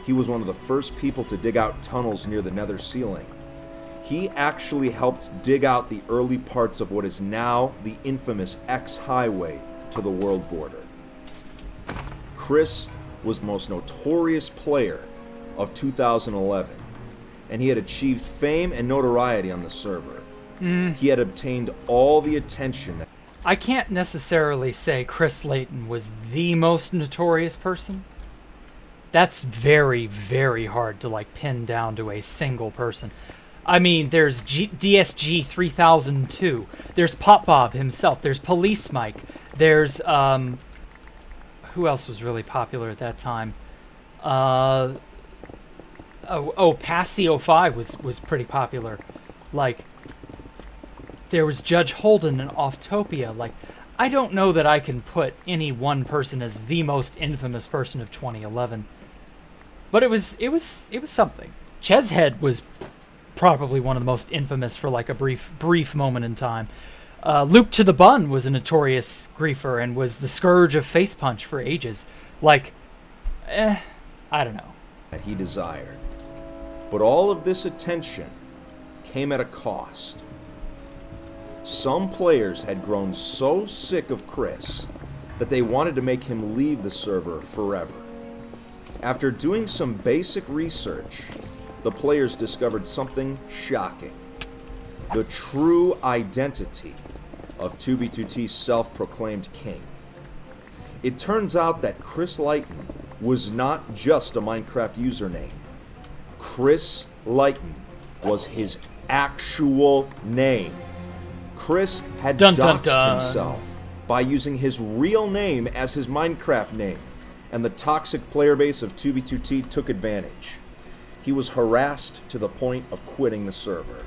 He was one of the first people to dig out tunnels near the nether ceiling. He actually helped dig out the early parts of what is now the infamous X Highway to the world border. Chris was the most notorious player of 2011, and he had achieved fame and notoriety on the server. He had obtained all the attention. I can't necessarily say Chris Layton was the most notorious person. That's very, very hard to pin down to a single person. I mean, there's DSG 3002. There's Pop Bob himself. There's Police Mike. There's who else was really popular at that time? Passio 5 was pretty popular. There was Judge Holden and Offtopia. I don't know that I can put any one person as the most infamous person of 2011. But it was something. Cheshead was probably one of the most infamous for a brief moment in time. Luke to the Bun was a notorious griefer and was the scourge of Face Punch for ages. I don't know. That he desired. But all of this attention came at a cost. Some players had grown so sick of Chris that they wanted to make him leave the server forever. After doing some basic research, the players discovered something shocking. The true identity of 2B2T's self-proclaimed king. It turns out that Chris Lighton was not just a Minecraft username. Chris Lighton was his actual name. Chris had doxed himself by using his real name as his Minecraft name, and the toxic player base of 2B2T took advantage. He was harassed to the point of quitting the server.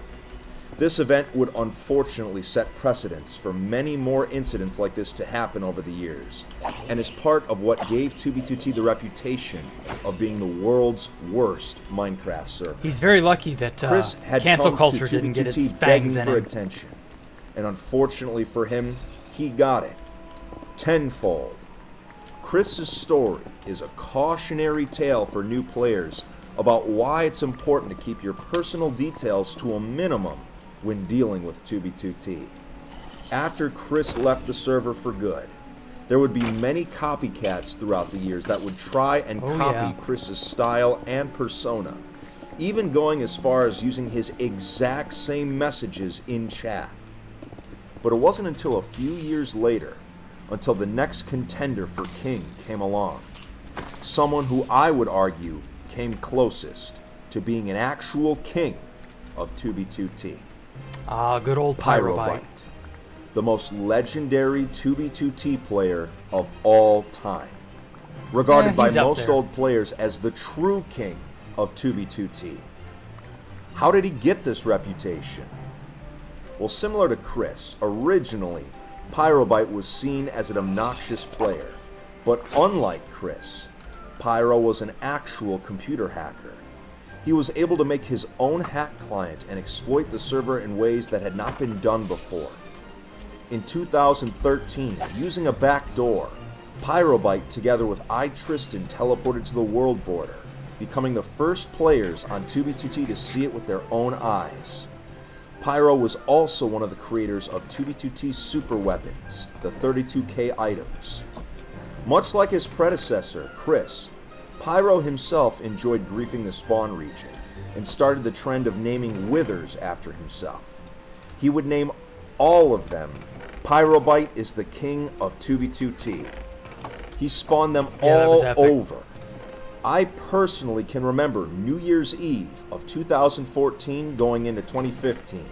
This event would unfortunately set precedents for many more incidents like this to happen over the years, and is part of what gave 2B2T the reputation of being the world's worst Minecraft server. He's very lucky that Chris had cancel come culture to didn't get its 2B2T fangs begging in for him. attention, and unfortunately for him, he got it tenfold. Chris's story is a cautionary tale for new players about why it's important to keep your personal details to a minimum when dealing with 2B2T. After Chris left the server for good, There would be many copycats throughout the years that would try and copy yeah. Chris's style and persona, even going as far as using his exact same messages in chat. But it wasn't until a few years later, until the next contender for king came along. Someone who I would argue came closest to being an actual king of 2B2T. Ah, good old Pyrobite. The most legendary 2B2T player of all time. Regarded by he's up most there. old players as the true king of 2B2T. How did he get this reputation? Well, similar to Chris, originally, Pyrobite was seen as an obnoxious player. But unlike Chris, Pyro was an actual computer hacker. He was able to make his own hack client and exploit the server in ways that had not been done before. In 2013, using a backdoor, Pyrobite together with iTristan teleported to the world border, becoming the first players on 2B2T to see it with their own eyes. Pyro was also one of the creators of 2B2T's super weapons, the 32K items. Much like his predecessor, Chris, Pyro himself enjoyed griefing the spawn region and started the trend of naming withers after himself. He would name all of them. Pyrobite is the king of 2B2T. He spawned them all over. I personally can remember New Year's Eve of 2014 going into 2015.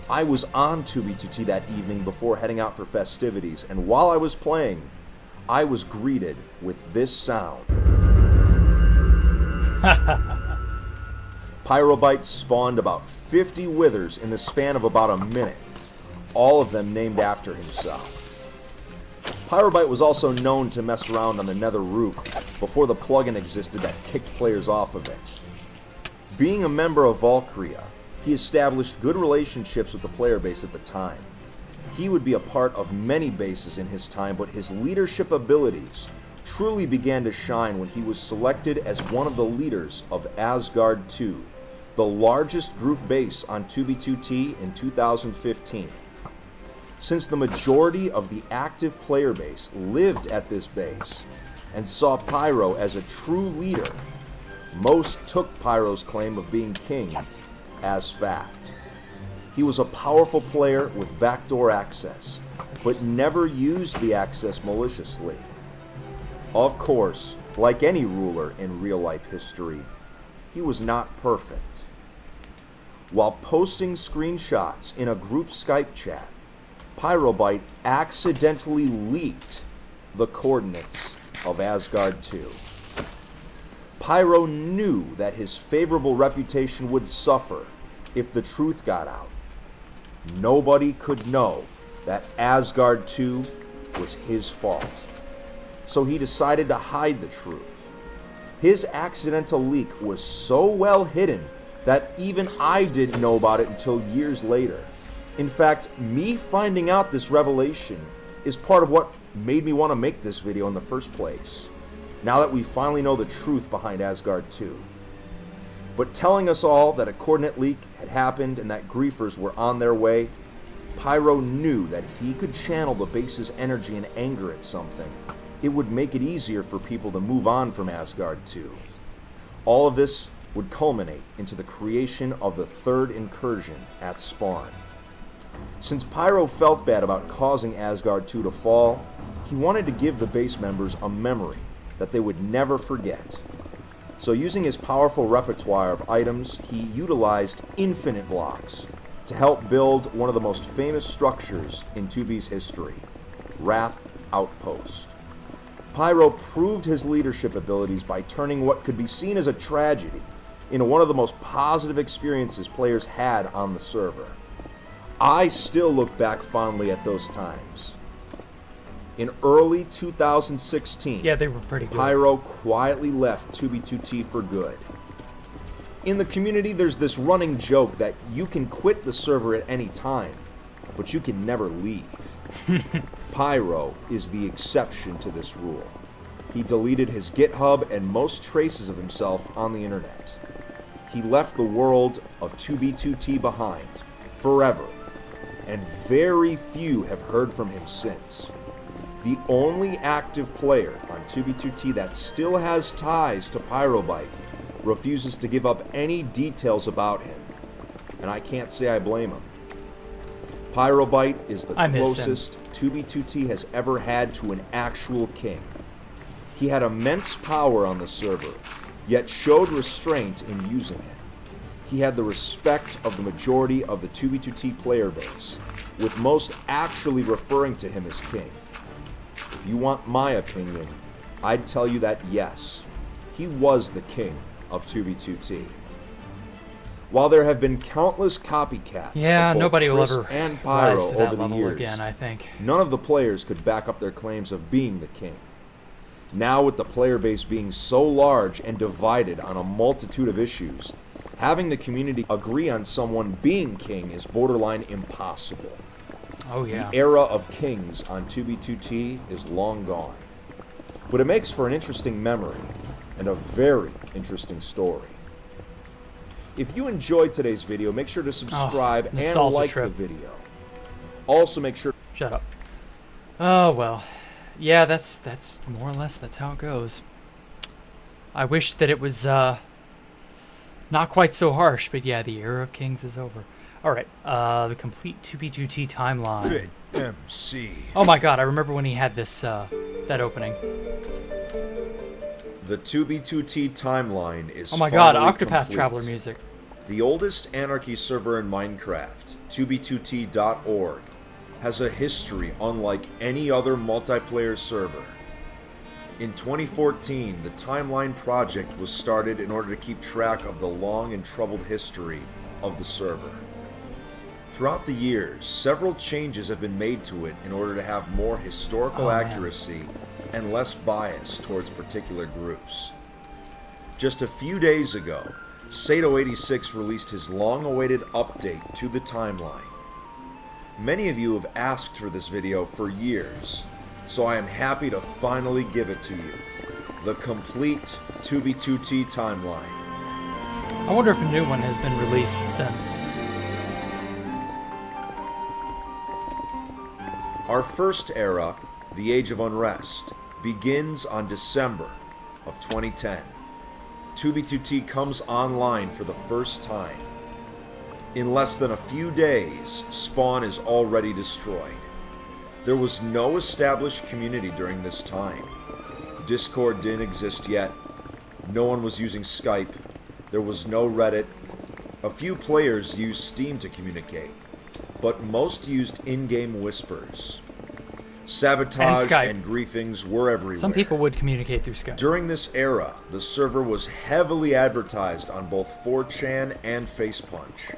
I was on 2B2T that evening before heading out for festivities, and while I was playing, I was greeted with this sound. Pyrobite spawned about 50 withers in the span of about a minute, all of them named after himself. Pyrobite was also known to mess around on the Nether roof before the plugin existed that kicked players off of it. Being a member of Valkyria, he established good relationships with the player base at the time. He would be a part of many bases in his time, but his leadership abilities truly began to shine when he was selected as one of the leaders of Asgard 2, the largest group base on 2B2T in 2015. Since the majority of the active player base lived at this base and saw Pyro as a true leader, most took Pyro's claim of being king as fact. He was a powerful player with backdoor access, but never used the access maliciously. Of course, like any ruler in real-life history, he was not perfect. While posting screenshots in a group Skype chat, Pyrobite accidentally leaked the coordinates of Asgard 2. Pyro knew that his favorable reputation would suffer if the truth got out. Nobody could know that Asgard 2 was his fault. So he decided to hide the truth. His accidental leak was so well hidden that even I didn't know about it until years later. In fact, me finding out this revelation is part of what made me want to make this video in the first place, now that we finally know the truth behind Asgard 2. But telling us all that a coordinate leak had happened and that griefers were on their way, Pyro knew that if he could channel the base's energy and anger at something, it would make it easier for people to move on from Asgard 2. All of this would culminate into the creation of the third incursion at spawn. Since Pyro felt bad about causing Asgard 2 to fall, he wanted to give the base members a memory that they would never forget. So using his powerful repertoire of items, he utilized infinite blocks to help build one of the most famous structures in 2B's history, Wrath Outpost. Pyro proved his leadership abilities by turning what could be seen as a tragedy into one of the most positive experiences players had on the server. I still look back fondly at those times. In early 2016, Yeah, they were pretty good. Pyro quietly left 2B2T for good. In the community, there's this running joke that you can quit the server at any time, but you can never leave. Pyro is the exception to this rule. He deleted his GitHub and most traces of himself on the internet. He left the world of 2B2T behind, forever, and very few have heard from him since. The only active player on 2B2T that still has ties to Pyrobyte refuses to give up any details about him, and I can't say I blame him. Pyrobyte is the closest 2B2T has ever had to an actual king. He had immense power on the server, yet showed restraint in using it. He had the respect of the majority of the 2B2T player base, with most actually referring to him as king. If you want my opinion, I'd tell you that yes, he was the king of 2B2T. While there have been countless copycats of both nobody will Chris ever and Pyro rise to that over the level years, again, I think. none of the players could back up their claims of being the king. Now, with the player base being so large and divided on a multitude of issues, having the community agree on someone being king is borderline impossible. Oh yeah. The era of kings on 2B2T is long gone. But it makes for an interesting memory and a very interesting story. If you enjoyed today's video, make sure to subscribe and nostalgia like trip. the video. Also make sure... Shut up. Oh well. Yeah, that's more or less that's how it goes. I wish that it was not quite so harsh, but yeah, the era of kings is over. Alright, the complete 2B2T timeline. Fit MC. Oh my god, I remember when he had this, that opening. The 2B2T timeline is Oh my god, finally Octopath complete. Traveler music. The oldest Anarchy server in Minecraft, 2b2t.org, has a history unlike any other multiplayer server. In 2014, the Timeline project was started in order to keep track of the long and troubled history of the server. Throughout the years, several changes have been made to it in order to have more historical accuracy and less bias towards particular groups. Just a few days ago, Sato86 released his long-awaited update to the timeline. Many of you have asked for this video for years, so I am happy to finally give it to you. The complete 2B2T timeline. I wonder if a new one has been released since. Our first era, the Age of Unrest, begins on December of 2010. 2B2T comes online for the first time. In less than a few days, Spawn is already destroyed. There was no established community during this time. Discord didn't exist yet. No one was using Skype. There was no Reddit. A few players used Steam to communicate, but most used in-game whispers. Sabotage and griefings were everywhere. Some people would communicate through Skype. During this era, the server was heavily advertised on both 4chan and Facepunch,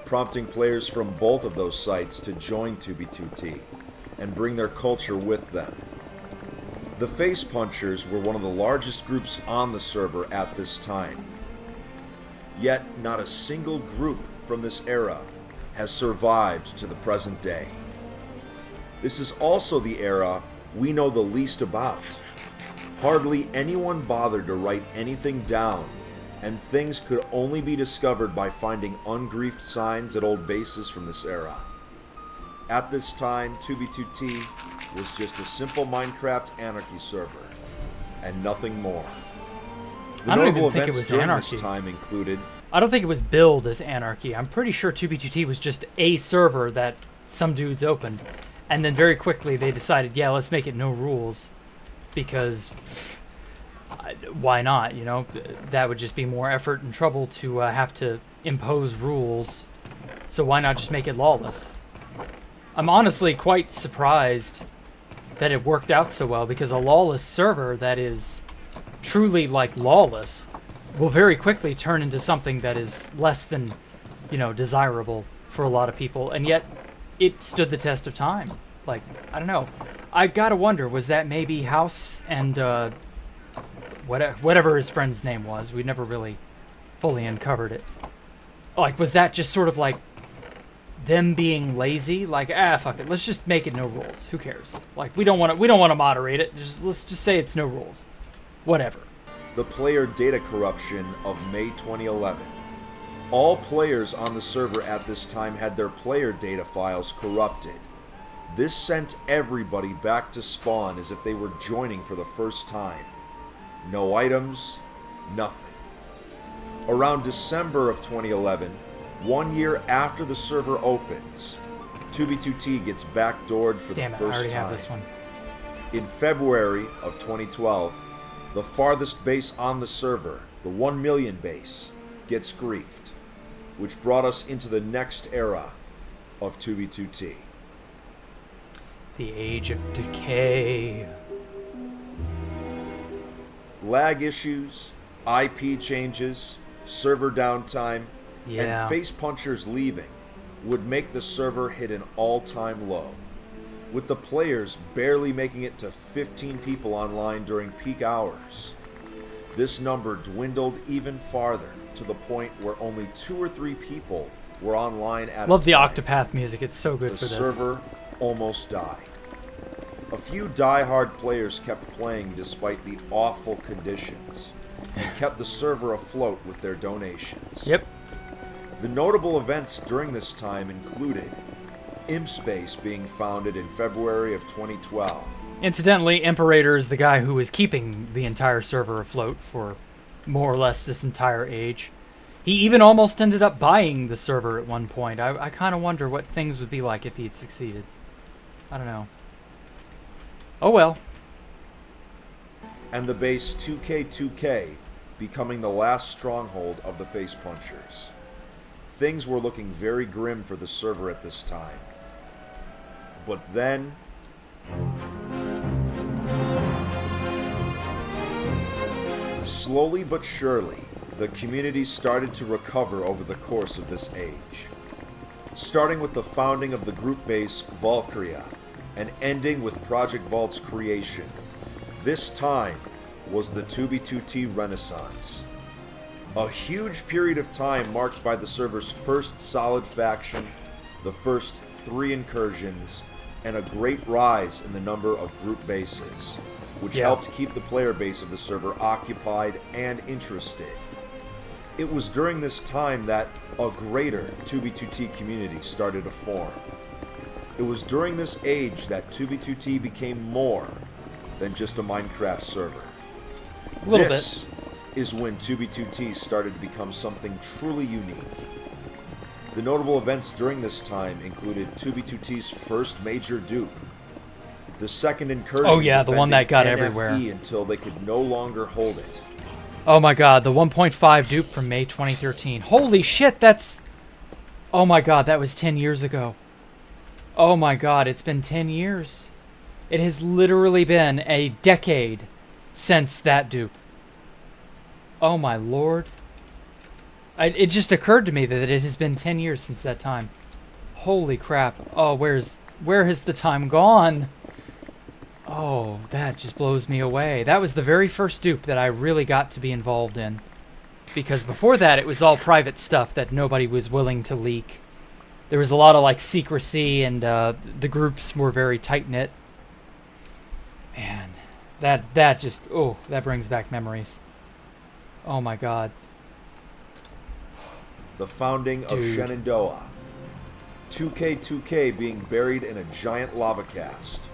prompting players from both of those sites to join 2B2T and bring their culture with them. The Facepunchers were one of the largest groups on the server at this time. Yet, not a single group from this era has survived to the present day. This is also the era we know the least about. Hardly anyone bothered to write anything down, and things could only be discovered by finding ungriefed signs at old bases from this era. At this time, 2B2T was just a simple Minecraft Anarchy server, and nothing more. The I don't notable even think it events was during Anarchy. this time included... I don't think it was billed as Anarchy. I'm pretty sure 2B2T was just a server that some dudes opened. And then very quickly they decided, yeah, let's make it no rules. Because why not, you know? That would just be more effort and trouble to have to impose rules. So why not just make it lawless? I'm honestly quite surprised that it worked out so well, because a lawless server that is truly, like, lawless will very quickly turn into something that is less than, you know, desirable for a lot of people. And yet, it stood the test of time. Like, I don't know. I gotta wonder, was that maybe House and, whatever his friend's name was? We never really fully uncovered it. Like, was that just sort of like them being lazy? Like, fuck it, let's just make it no rules. Who cares? Like, we don't want to moderate it. Let's just say it's no rules. Whatever. The player data corruption of May 2011. All players on the server at this time had their player data files corrupted. This sent everybody back to spawn as if they were joining for the first time. No items, nothing. Around December of 2011, 1 year after the server opens, 2B2T gets backdoored for Damn the it, I first already time. have this one. In February of 2012, the farthest base on the server, the 1 million base, gets griefed, which brought us into the next era of 2B2T. The Age of Decay. Lag issues, IP changes, server downtime, Yeah. and face punchers leaving would make the server hit an all-time low, with the players barely making it to 15 people online during peak hours. This number dwindled even farther to the point where only 2 or 3 people were online at Love a the time. Octopath music. It's so good The for this. server almost died. A few die-hard players kept playing despite the awful conditions and kept the server afloat with their donations. Yep. The notable events during this time included ImpSpace being founded in February of 2012. Incidentally, Imperator is the guy who was keeping the entire server afloat for more or less this entire age. He even almost ended up buying the server at one point. I kind of wonder what things would be like if he had succeeded. I don't know. Oh well. And the base 2K2K becoming the last stronghold of the Face Punchers. Things were looking very grim for the server at this time. But then... slowly but surely, the community started to recover over the course of this age. Starting with the founding of the group base Valkyria, and ending with Project Vault's creation. This time was the 2B2T Renaissance. A huge period of time marked by the server's first solid faction, the first 3 incursions, and a great rise in the number of group bases, which helped keep the player base of the server occupied and interested. It was during this time that a greater 2B2T community started to form. It was during this age that 2B2T became more than just a Minecraft server. A little This is when 2B2T started to become something truly unique. The notable events during this time included 2B2T's first major dupe, the second incursion. Oh yeah, the one that got defending everywhere. NFE until they could no longer hold it. Oh my god, the 1.5 dupe from May 2013. Holy shit, that's... Oh my god, that was 10 years ago. Oh my god, it's been 10 years. It has literally been a decade since that dupe. Oh my lord. It just occurred to me that it has been 10 years since that time. Holy crap. Oh, where has the time gone? Oh, that just blows me away. That was the very first dupe that I really got to be involved in. Because before that, it was all private stuff that nobody was willing to leak. There was a lot of, like, secrecy, and the groups were very tight-knit. Man, that just... Oh, that brings back memories. Oh my god. The founding of Dude. Shenandoah. 2K2K being buried in a giant lava cast.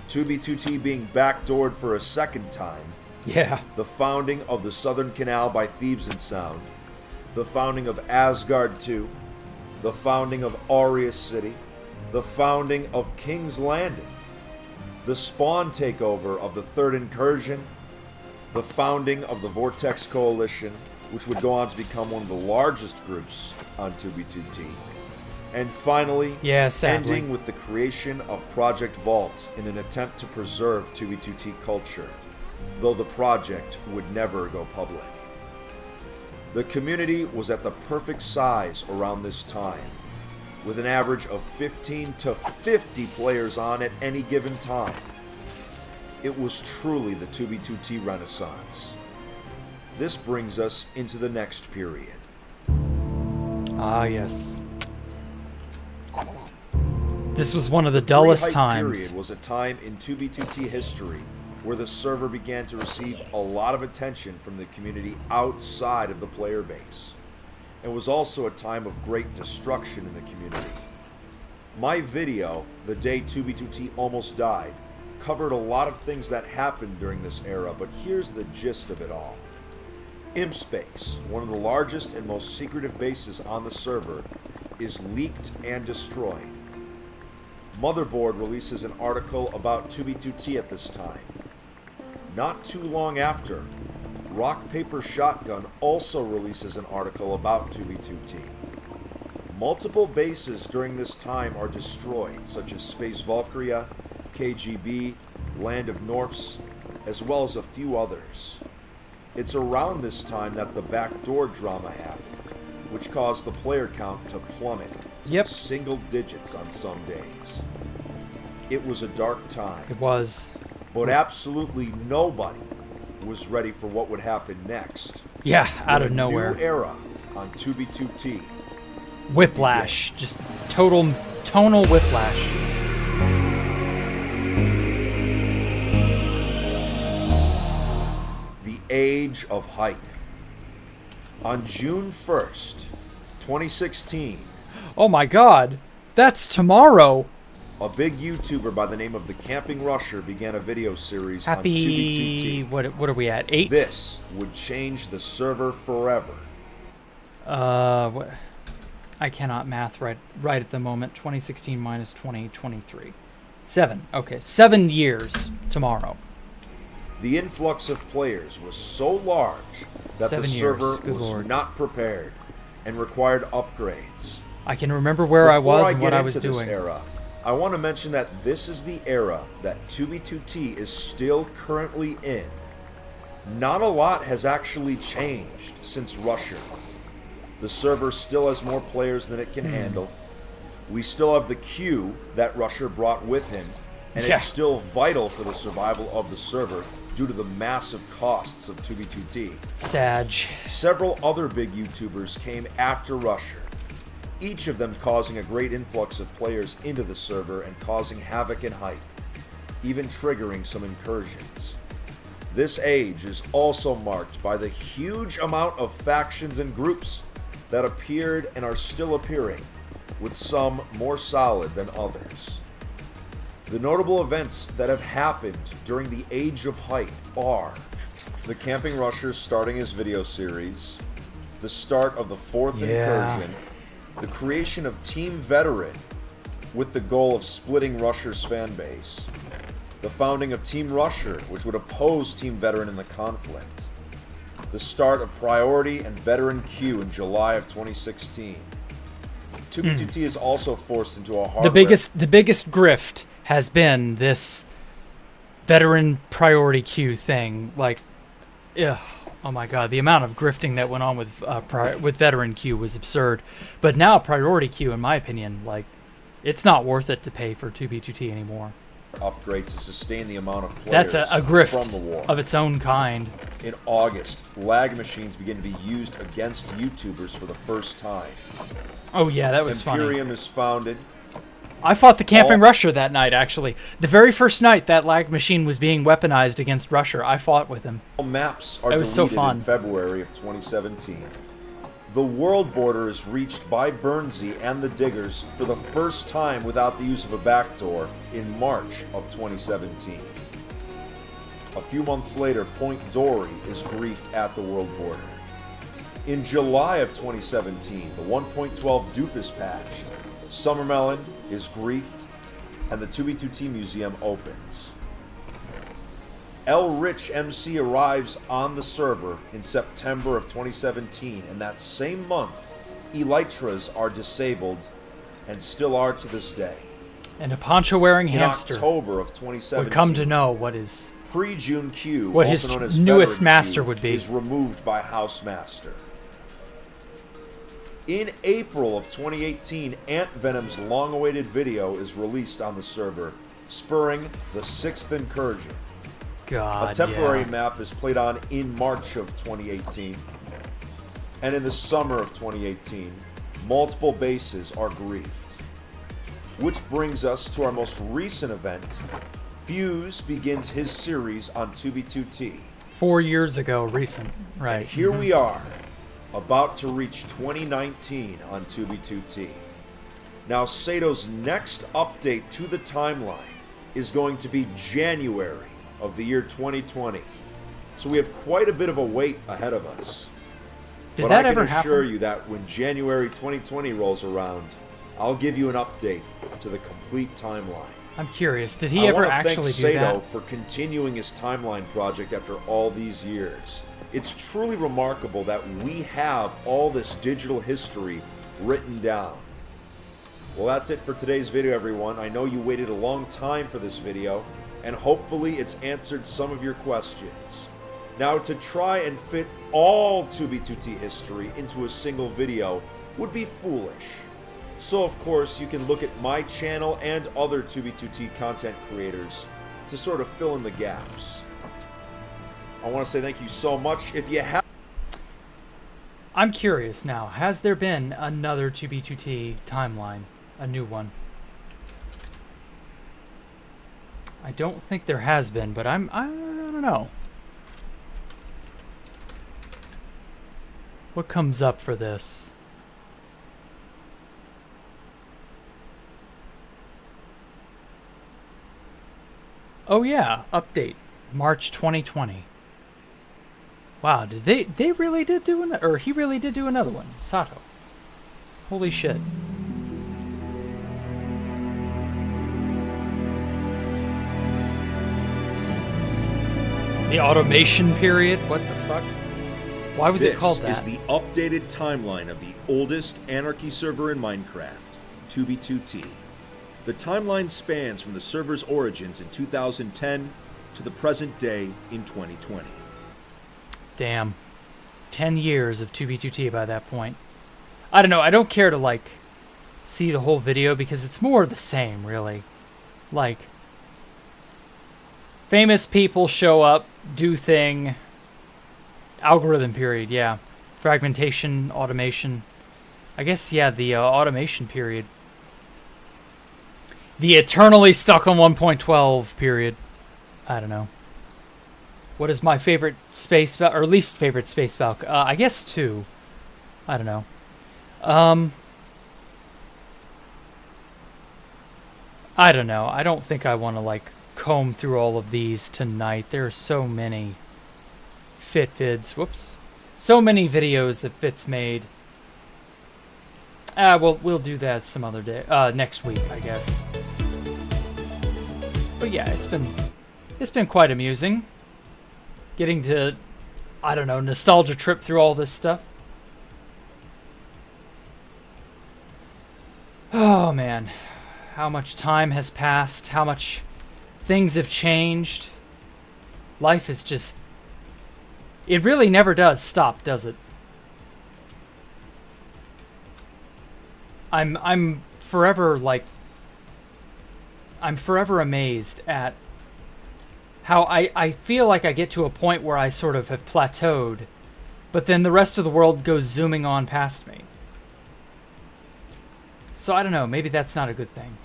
2B2T being backdoored for a second time. Yeah. The founding of the Southern Canal by Thebes and Sound. The founding of Asgard 2. The founding of Aureus City. The founding of King's Landing. The spawn takeover of the Third Incursion. The founding of the Vortex Coalition, which would go on to become one of the largest groups on 2B2T. And finally, Sadly. ending with the creation of Project Vault in an attempt to preserve 2B2T culture, though the project would never go public. The community was at the perfect size around this time, with an average of 15 to 50 players on at any given time. It was truly the 2B2T Renaissance. This brings us into the next period. Ah, yes. This was one of the dullest Pre-hype times. period was a time in 2B2T history where the server began to receive a lot of attention from the community outside of the player base. It was also a time of great destruction in the community. My video, The Day 2B2T Almost Died, covered a lot of things that happened during this era, but here's the gist of it all. Imp Space, one of the largest and most secretive bases on the server, is leaked and destroyed. Motherboard releases an article about 2B2T at this time. Not too long after, Rock Paper Shotgun also releases an article about 2B2T. Multiple bases during this time are destroyed, such as Space Valkyria, KGB, Land of Norfs, as well as a few others. It's around this time that the backdoor drama happened, which caused the player count to plummet to single digits on some days. It was a dark time. It was. But absolutely nobody was ready for what would happen next. Yeah, out of nowhere. New era on 2B2T. Whiplash. Just tonal whiplash. The Age of Hype. On June 1st, 2016. Oh my god. That's tomorrow. A big YouTuber by the name of The Camping Rusher began a video series on Happy... 2B2T. What are we at? 8? This would change the server forever. What? I cannot math right at the moment. 2016 minus 2023. 7. Okay, 7 years tomorrow. The influx of players was so large that the 7 server years, good was lord. not prepared and required upgrades. I can remember where I was and what I was Before I get into doing. this era, I want to mention that this is the era that 2B2T is still currently in. Not a lot has actually changed since Russia. The server still has more players than it can handle. We still have the queue that Russia brought with him, and it's still vital for the survival of the server due to the massive costs of 2B2T. Sag. Several other big YouTubers came after Russia, each of them causing a great influx of players into the server and causing havoc and hype, even triggering some incursions. This age is also marked by the huge amount of factions and groups that appeared and are still appearing, with some more solid than others. The notable events that have happened during the Age of Hype are the Camping Rushers starting his video series, the start of the 4th incursion, the creation of Team Veteran with the goal of splitting Rusher's fan base, the founding of Team Rusher, which would oppose Team Veteran in the conflict, the start of Priority and Veteran Q in July of 2016. 2B2T is also forced into a hardware... The biggest grift has been this Veteran Priority Q thing. Like, ugh. Oh my god, the amount of grifting that went on with Veteran Q was absurd. But now Priority Q, in my opinion, like, it's not worth it to pay for 2B2T anymore. Upgrade to sustain the amount of players That's a grift from the war. of its own kind. In August, lag machines begin to be used against YouTubers for the first time. Oh yeah, that was funny. Imperium is founded. I fought the Camping Rusher that night, actually. The very first night that lag machine was being weaponized against Rusher, I fought with him. All maps are It was so deleted fun. in February of 2017. The world border is reached by Burnsy and the Diggers for the first time without the use of a backdoor in March of 2017. A few months later, Point Dory is griefed at the world border. In July of 2017, the 1.12 dupe is patched, Summermelon is griefed, and the 2B2T Museum opens. L. Rich MC arrives on the server in September of 2017, and that same month, Elytras are disabled, and still are to this day. And a poncho-wearing In hamster October of 2017, would come to know what his Pre-June Q, what also his known as newest Veteran master Q, would be. is removed by House Master. In April of 2018, Ant Venom's long-awaited video is released on the server, spurring the 6th incursion. God, A temporary map is played on in March of 2018, and in the summer of 2018, multiple bases are griefed. Which brings us to our most recent event. Fuse begins his series on 2B2T. 4 years ago, recent, right? And here we are, about to reach 2019 on 2B2T. Now, Sato's next update to the timeline is going to be January of the year 2020. So we have quite a bit of a wait ahead of us. Did But that I can ever assure happen? you that when January 2020 rolls around, I'll give you an update to the complete timeline. I'm curious. Did I he ever want to actually thank do Sato that? for continuing his timeline project after all these years. It's truly remarkable that we have all this digital history written down. Well, that's it for today's video, everyone. I know you waited a long time for this video, and hopefully it's answered some of your questions. Now, to try and fit all 2B2T history into a single video would be foolish. So, of course, you can look at my channel and other 2B2T content creators to sort of fill in the gaps. I want to say thank you so much. If you have... I'm curious now. Has there been another 2B2T timeline? A new one? I don't think there has been, but I don't know. What comes up for this? Oh yeah, update. March 2020. Wow, did they really did do or he really did do another one, Sato. Holy shit. The automation period? What the fuck? Why was it called that? This is the updated timeline of the oldest Anarchy server in Minecraft, 2B2T. The timeline spans from the server's origins in 2010 to the present day in 2020. Damn. 10 years of 2B2T by that point. I don't know, I don't care to, like, see the whole video because it's more of the same, really. Like, famous people show up, do thing. Algorithm period, yeah. Fragmentation, automation. I guess, yeah, the automation period. The eternally stuck on 1.12 period. I don't know. What is my favorite space Valk, or least favorite space Valk? I guess 2. I don't know. I don't know. I don't think I want to, like, comb through all of these tonight. There are so many vids. Whoops. So many videos that Fitz made. Well, we'll do that some other day. Next week, I guess. But yeah, it's been quite amusing. Getting to, I don't know, nostalgia trip through all this stuff. Oh man, how much time has passed, how much things have changed. Life is just, it really never does stop, does it? I'm forever, like, I'm forever amazed at how I feel like I get to a point where I sort of have plateaued, but then the rest of the world goes zooming on past me. So I don't know, maybe that's not a good thing.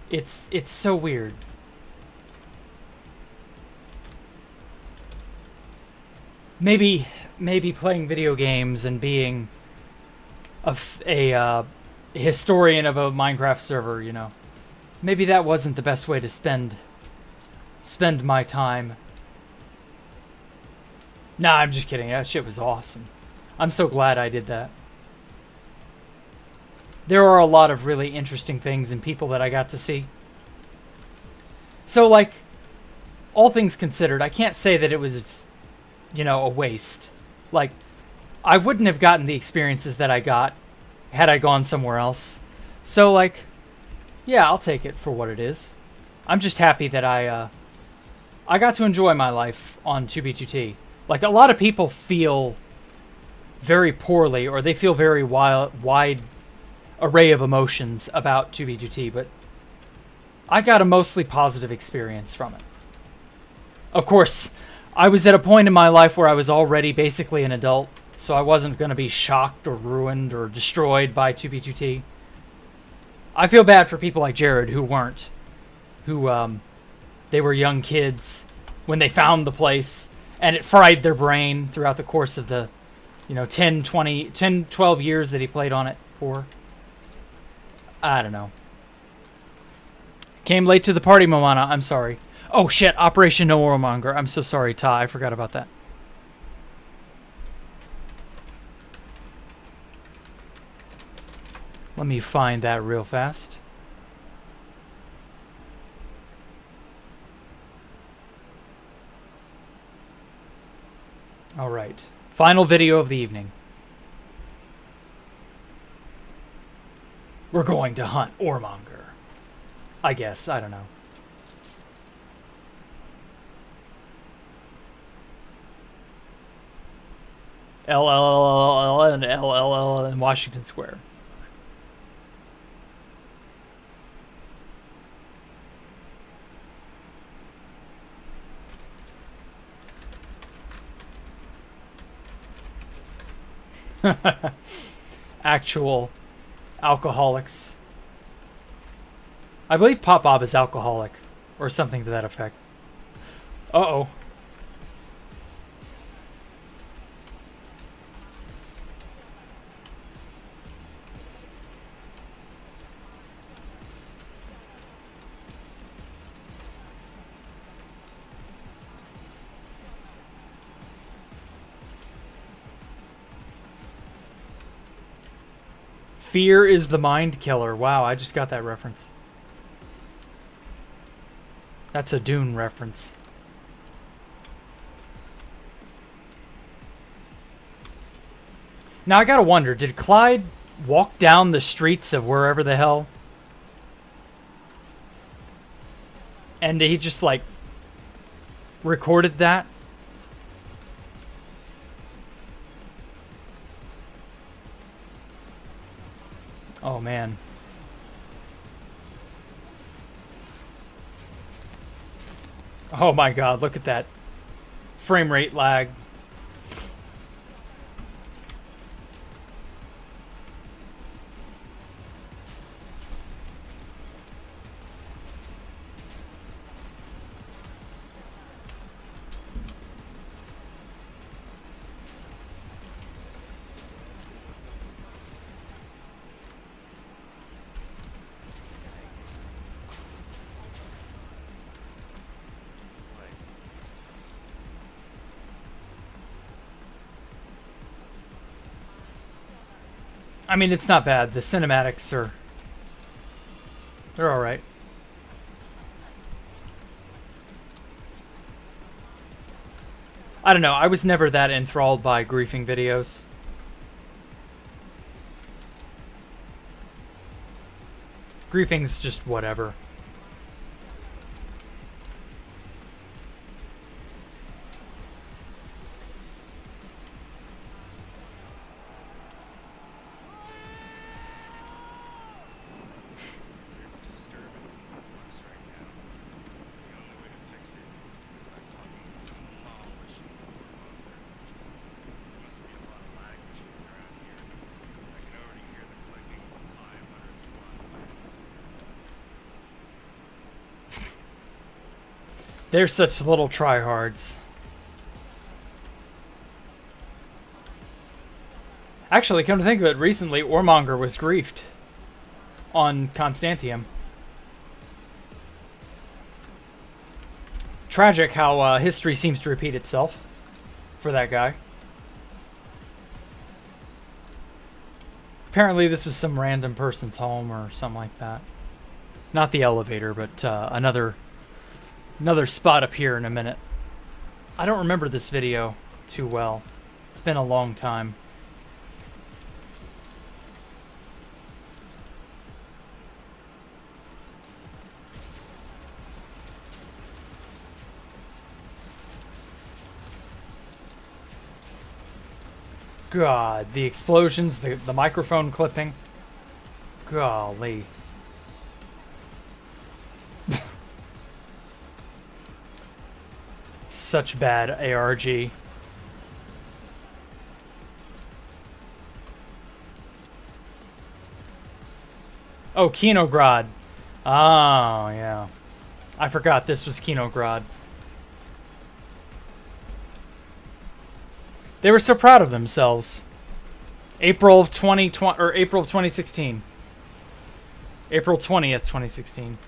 It's so weird. Maybe playing video games and being a historian of a Minecraft server, you know. Maybe that wasn't the best way to spend my time. Nah, I'm just kidding. That shit was awesome. I'm so glad I did that. There are a lot of really interesting things and people that I got to see. So, like, all things considered, I can't say that it was, you know, a waste. Like, I wouldn't have gotten the experiences that I got had I gone somewhere else. So, like, yeah, I'll take it for what it is. I'm just happy that I got to enjoy my life on 2B2T. Like, a lot of people feel very poorly, or they feel very wide array of emotions about 2B2T, but I got a mostly positive experience from it. Of course, I was at a point in my life where I was already basically an adult, so I wasn't going to be shocked or ruined or destroyed by 2B2T. I feel bad for people like Jared who weren't. Who, they were young kids when they found the place, and it fried their brain throughout the course of the You know, 10, 20, 10, 12 years that he played on it for. I don't know. Came late to the party, Moana. I'm sorry. Oh, shit. Operation No Warmonger. I'm so sorry, Ta. I forgot about that. Let me find that real fast. All right. Final video of the evening. We're going to hunt Warmonger. I guess. I don't know. LLL and LLL in Washington Square. Actual alcoholics. I believe Pop Bob is alcoholic, or something to that effect. Uh-oh. Fear is the mind killer. Wow, I just got that reference. That's a Dune reference. Now I gotta wonder, did Clyde walk down the streets of wherever the hell? And he just like recorded that? Oh man. Oh my god, look at that frame rate lag. I mean, it's not bad. The cinematics are... they're alright. I don't know. I was never that enthralled by griefing videos. Griefing's just whatever. They're such little tryhards. Actually, come to think of it, recently Warmonger was griefed on Constantium. Tragic how history seems to repeat itself for that guy. Apparently this was some random person's home or something like that. Not the elevator, but another spot up here in a minute. I don't remember this video too well. It's been a long time. God, the explosions, the microphone clipping. Golly. Such bad ARG. Oh, Kinograd. Oh, yeah. I forgot this was Kinograd. They were so proud of themselves. April of 2020 or April of 2016. April 20th, 2016.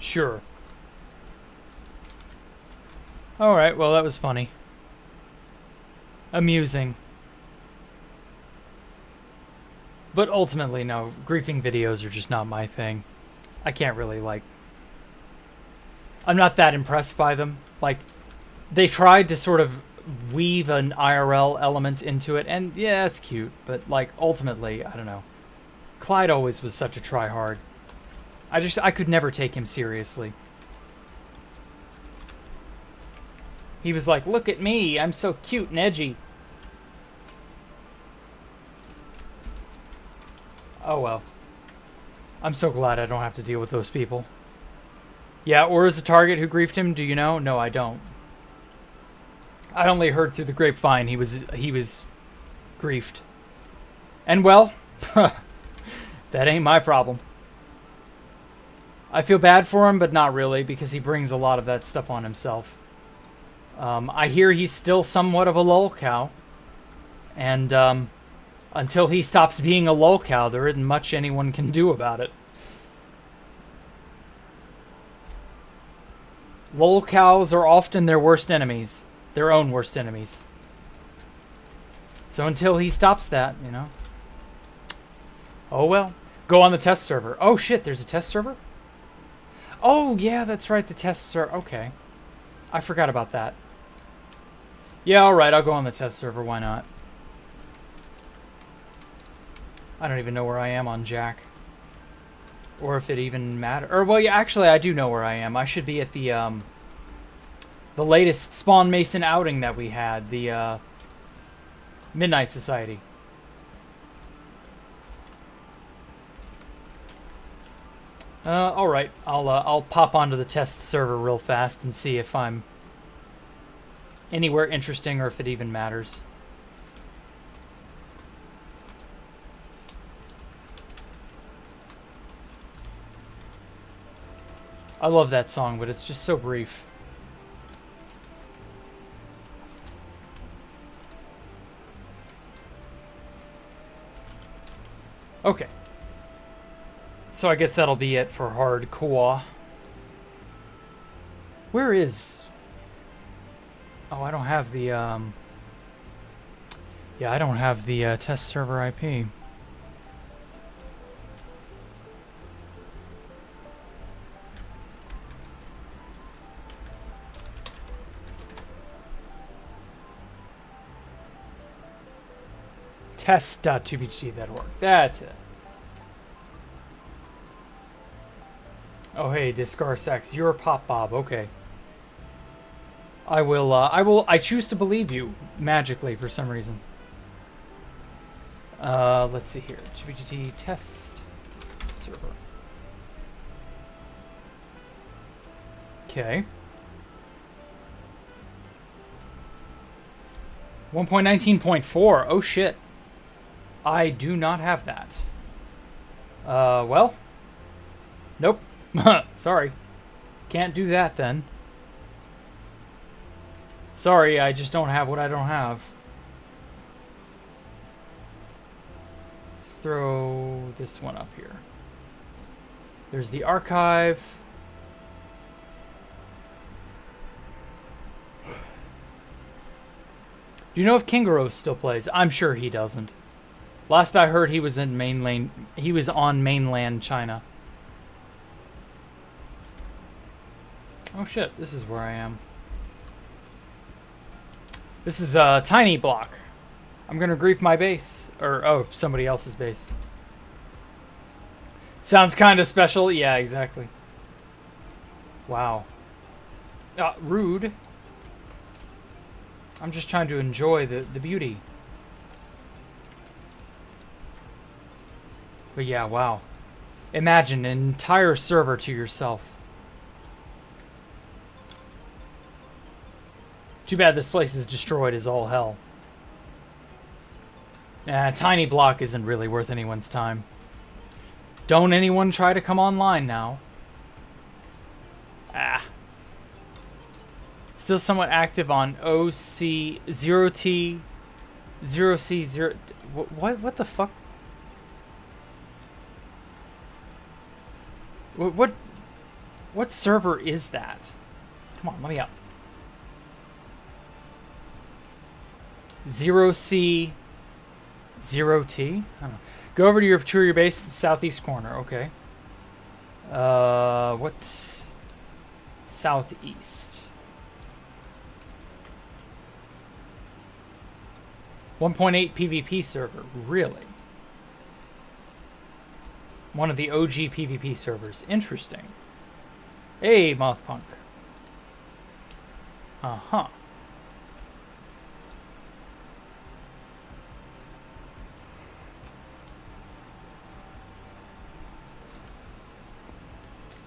Sure. Alright, well that was funny. Amusing. But ultimately, no. Griefing videos are just not my thing. I can't really, like... I'm not that impressed by them. Like, they tried to sort of weave an IRL element into it, and yeah, it's cute. But, like, ultimately, I don't know. Clyde always was such a tryhard. I could never take him seriously. He was like, look at me, I'm so cute and edgy. Oh well. I'm so glad I don't have to deal with those people. Yeah, or is the target who griefed him, do you know? No, I don't. I only heard through the grapevine he was griefed. And well, that ain't my problem. I feel bad for him, but not really, because he brings a lot of that stuff on himself. I hear he's still somewhat of a lolcow. And until he stops being a lolcow, there isn't much anyone can do about it. Lolcows are often their worst enemies. Their own worst enemies. So until he stops that, you know. Oh well. Go on the test server. Oh shit, there's a test server? Oh, yeah, that's right, the test server. Okay. I forgot about that. Yeah, alright, I'll go on the test server, why not? I don't even know where I am on Jack. Or if it even matters. Or, well, yeah, actually, I do know where I am. I should be at the latest Spawn Mason outing that we had, the, Midnight Society. Alright, I'll pop onto the test server real fast and see if I'm anywhere interesting or if it even matters. I love that song, but it's just so brief. Okay. So I guess that'll be it for hardcore. Where is... Oh, I don't have the, Yeah, I don't have the, test server IP. Test.2bgt.org. That's it. Oh, hey, Discarsex, you're Pop Bob. Okay. I choose to believe you, magically, for some reason. Let's see here. 2bgt test server. Okay. 1.19.4. Oh, shit. I do not have that. Well. Nope. Sorry. Can't do that then. Sorry, I just don't have what I don't have. Let's throw this one up here. There's the archive. Do you know if Kingaros still plays? I'm sure he doesn't. Last I heard, he was in mainland. He was on mainland China. Oh shit! This is where I am. This is a tiny block. I'm gonna grief my base, or oh, somebody else's base. Sounds kind of special. Yeah, exactly. Wow. Rude. I'm just trying to enjoy the beauty. But yeah, wow. Imagine an entire server to yourself. Too bad this place is destroyed as all hell. A tiny block isn't really worth anyone's time. Don't anyone try to come online now. Ah. Still somewhat active on OC 0T 0C0. What the fuck? What server is that? Come on, let me up. 0C 0T? I don't know. Go over to your base in the southeast corner. Okay. What? Southeast. 1.8 PvP server. Really? One of the OG PvP servers. Interesting. Hey, Mothpunk. Uh-huh.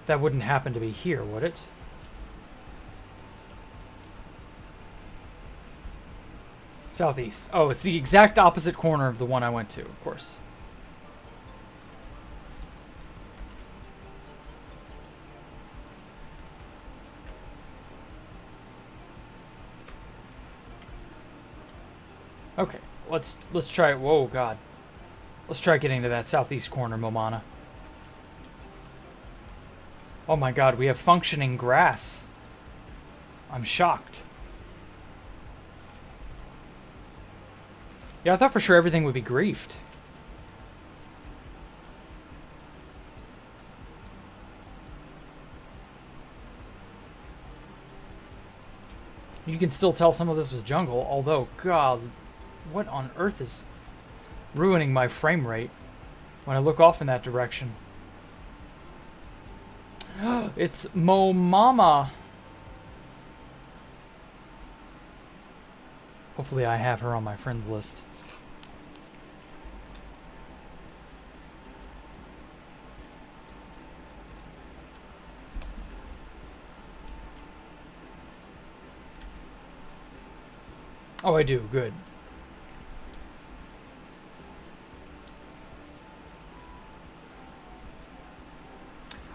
That wouldn't happen to be here, would it? Southeast. Oh, it's the exact opposite corner of the one I went to, of course. Okay, let's try it. Whoa, God. Let's try getting to that southeast corner, Momana. Oh my God, we have functioning grass. I'm shocked. Yeah, I thought for sure everything would be griefed. You can still tell some of this was jungle, although, God, what on earth is ruining my frame rate when I look off in that direction? It's Mo Mama. Hopefully I have her on my friends list. Oh, I do. Good.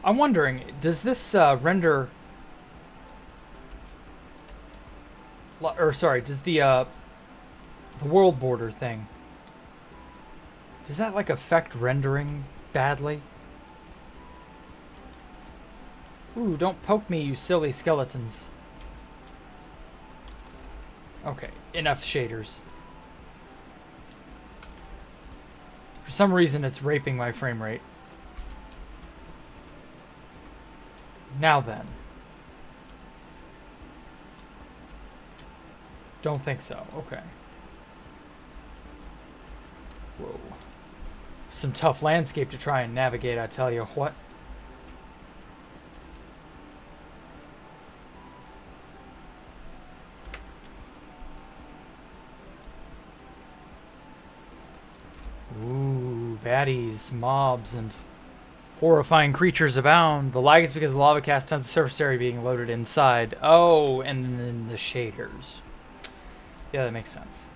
I'm wondering, does this render... Or, sorry, does the world border thing... Does that, like, affect rendering badly? Ooh, don't poke me, you silly skeletons. Okay, enough shaders. For some reason, it's raping my frame rate. Now then. Don't think so. Okay. Whoa. Some tough landscape to try and navigate, I tell you what. Ooh, baddies, mobs, and horrifying creatures abound. The lag is because the lava casts tons of surface area being loaded inside. Oh, and then the shaders. Yeah, that makes sense.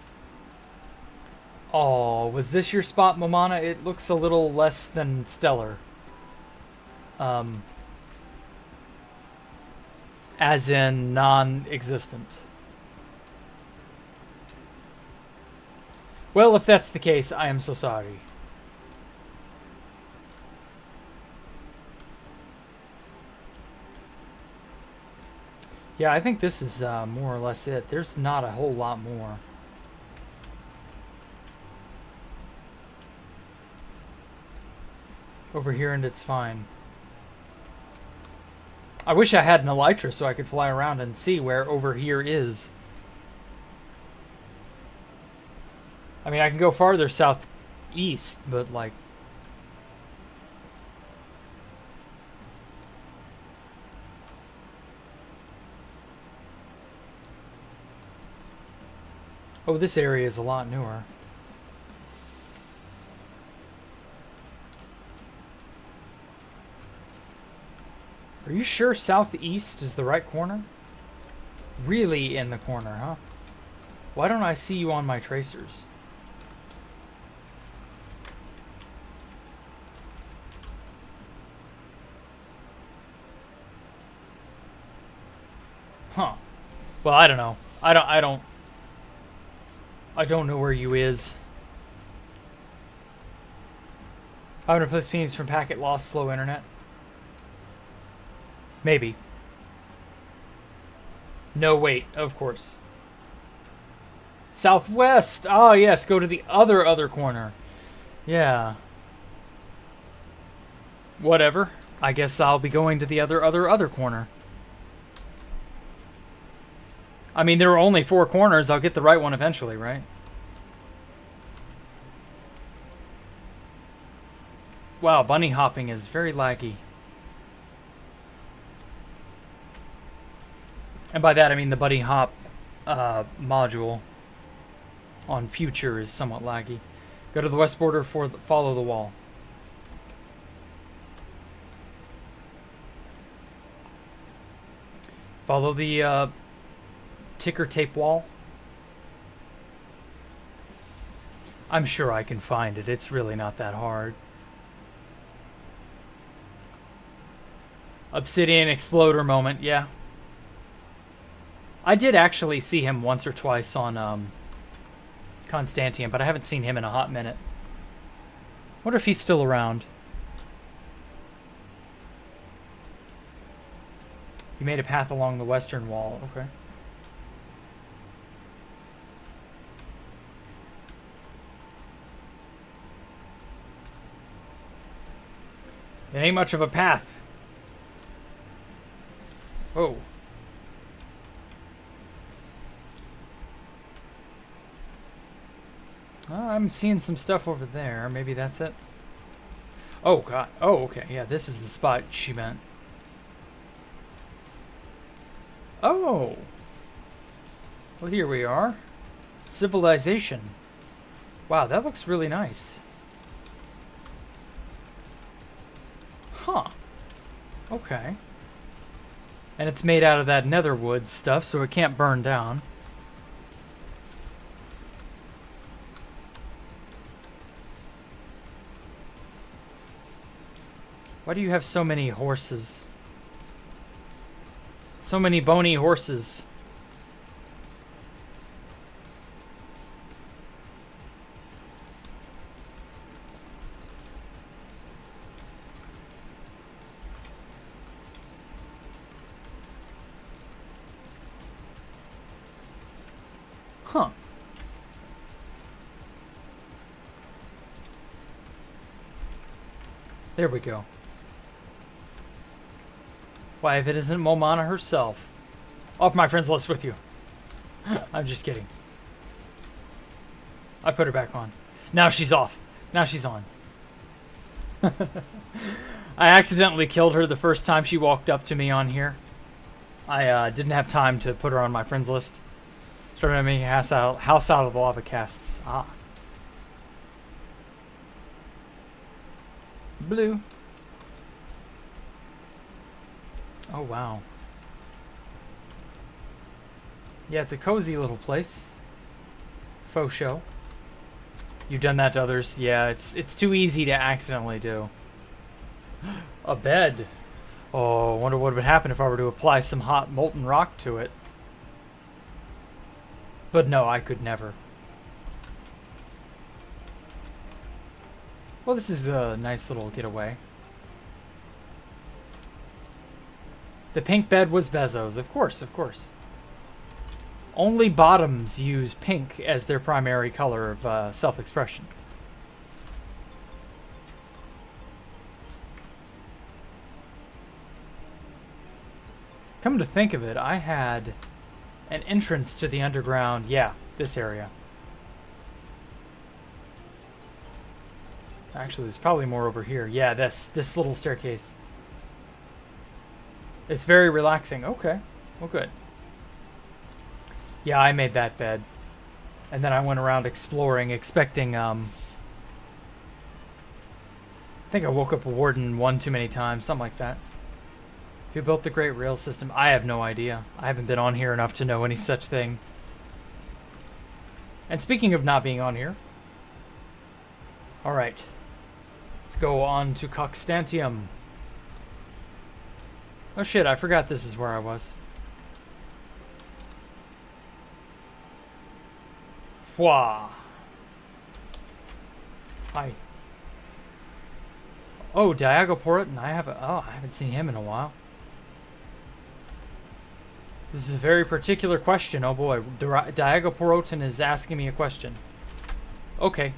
Oh, was this your spot, Momana? It looks a little less than stellar. As in non-existent. Well, if that's the case, I am so sorry. Yeah, I think this is more or less it. There's not a whole lot more. Over here and it's fine. I wish I had an elytra so I could fly around and see where over here is. I mean, I can go farther southeast, but like... Oh, this area is a lot newer. Are you sure southeast is the right corner? Really in the corner, huh? Why don't I see you on my tracers? Huh. Well, I don't know. I don't know where you is. I would replace Phoenix from packet loss, slow internet. Maybe. No, wait, of course. Southwest! Oh, yes, go to the other corner. Yeah. Whatever. I guess I'll be going to the other corner. I mean, there are only 4 corners. I'll get the right one eventually, right? Wow, bunny hopping is very laggy. And by that, I mean the bunny hop module on Future is somewhat laggy. Go to the west border for follow the wall. Follow the ticker tape wall. I'm sure I can find it. It's really not that hard. Obsidian exploder moment, yeah. I did actually see him once or twice on Constantium, but I haven't seen him in a hot minute. Wonder if he's still around. You made a path along the western wall, okay. It ain't much of a path. Whoa. I'm seeing some stuff over there. Maybe that's it. Oh, God. Oh, okay. Yeah, this is the spot she meant. Oh. Well, here we are. Civilization. Wow, that looks really nice. Huh. Okay. And it's made out of that netherwood stuff, so it can't burn down. Why do you have so many horses? So many bony horses. Huh. There we go. Why, if it isn't Momana herself. Off my friends list with you. I'm just kidding. I put her back on. Now she's off. Now she's on. I accidentally killed her the first time she walked up to me on here. I didn't have time to put her on my friends list. Started making house out of lava casts. Ah. Blue. Oh, wow. Yeah, it's a cozy little place. Faux show. You've done that to others. Yeah, it's too easy to accidentally do. A bed. Oh, I wonder what would happen if I were to apply some hot molten rock to it. But no, I could never. Well, this is a nice little getaway. The pink bed was Bezos, of course, of course. Only bottoms use pink as their primary color of self-expression. Come to think of it, I had an entrance to the underground. Yeah, this area. Actually, there's probably more over here. Yeah, this little staircase. It's very relaxing. Okay. Well, good. Yeah, I made that bed. And then I went around exploring, expecting, I think I woke up a warden one too many times, something like that. Who built the Great Rail System? I have no idea. I haven't been on here enough to know any such thing. And speaking of not being on here, alright. Let's go on to Constantium. Oh shit, I forgot this is where I was. Wah. Hi. Oh, Diagoporotin. I haven't seen him in a while. This is a very particular question. Oh boy, Diagoporotin is asking me a question. Okay.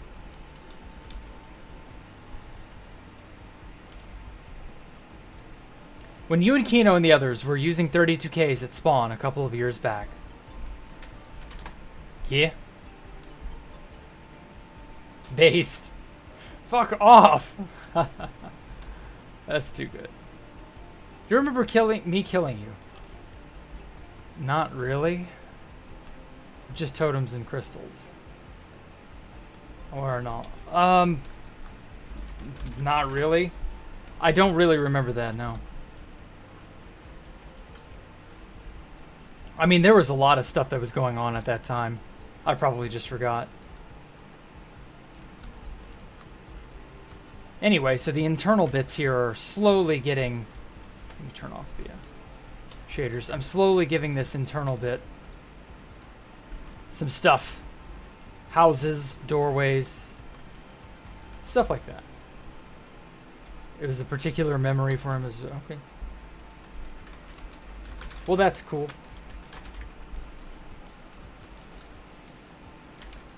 When you and Kino and the others were using 32Ks at spawn a couple of years back. Yeah. Based. Fuck off. That's too good. Do you remember me killing you? Not really. Just totems and crystals. Or not. Not really. I don't really remember that, no. I mean, there was a lot of stuff that was going on at that time. I probably just forgot. Anyway, so the internal bits here are slowly getting... Let me turn off the shaders. I'm slowly giving this internal bit some stuff. Houses, doorways, stuff like that. It was a particular memory for him. Okay. Well, that's cool.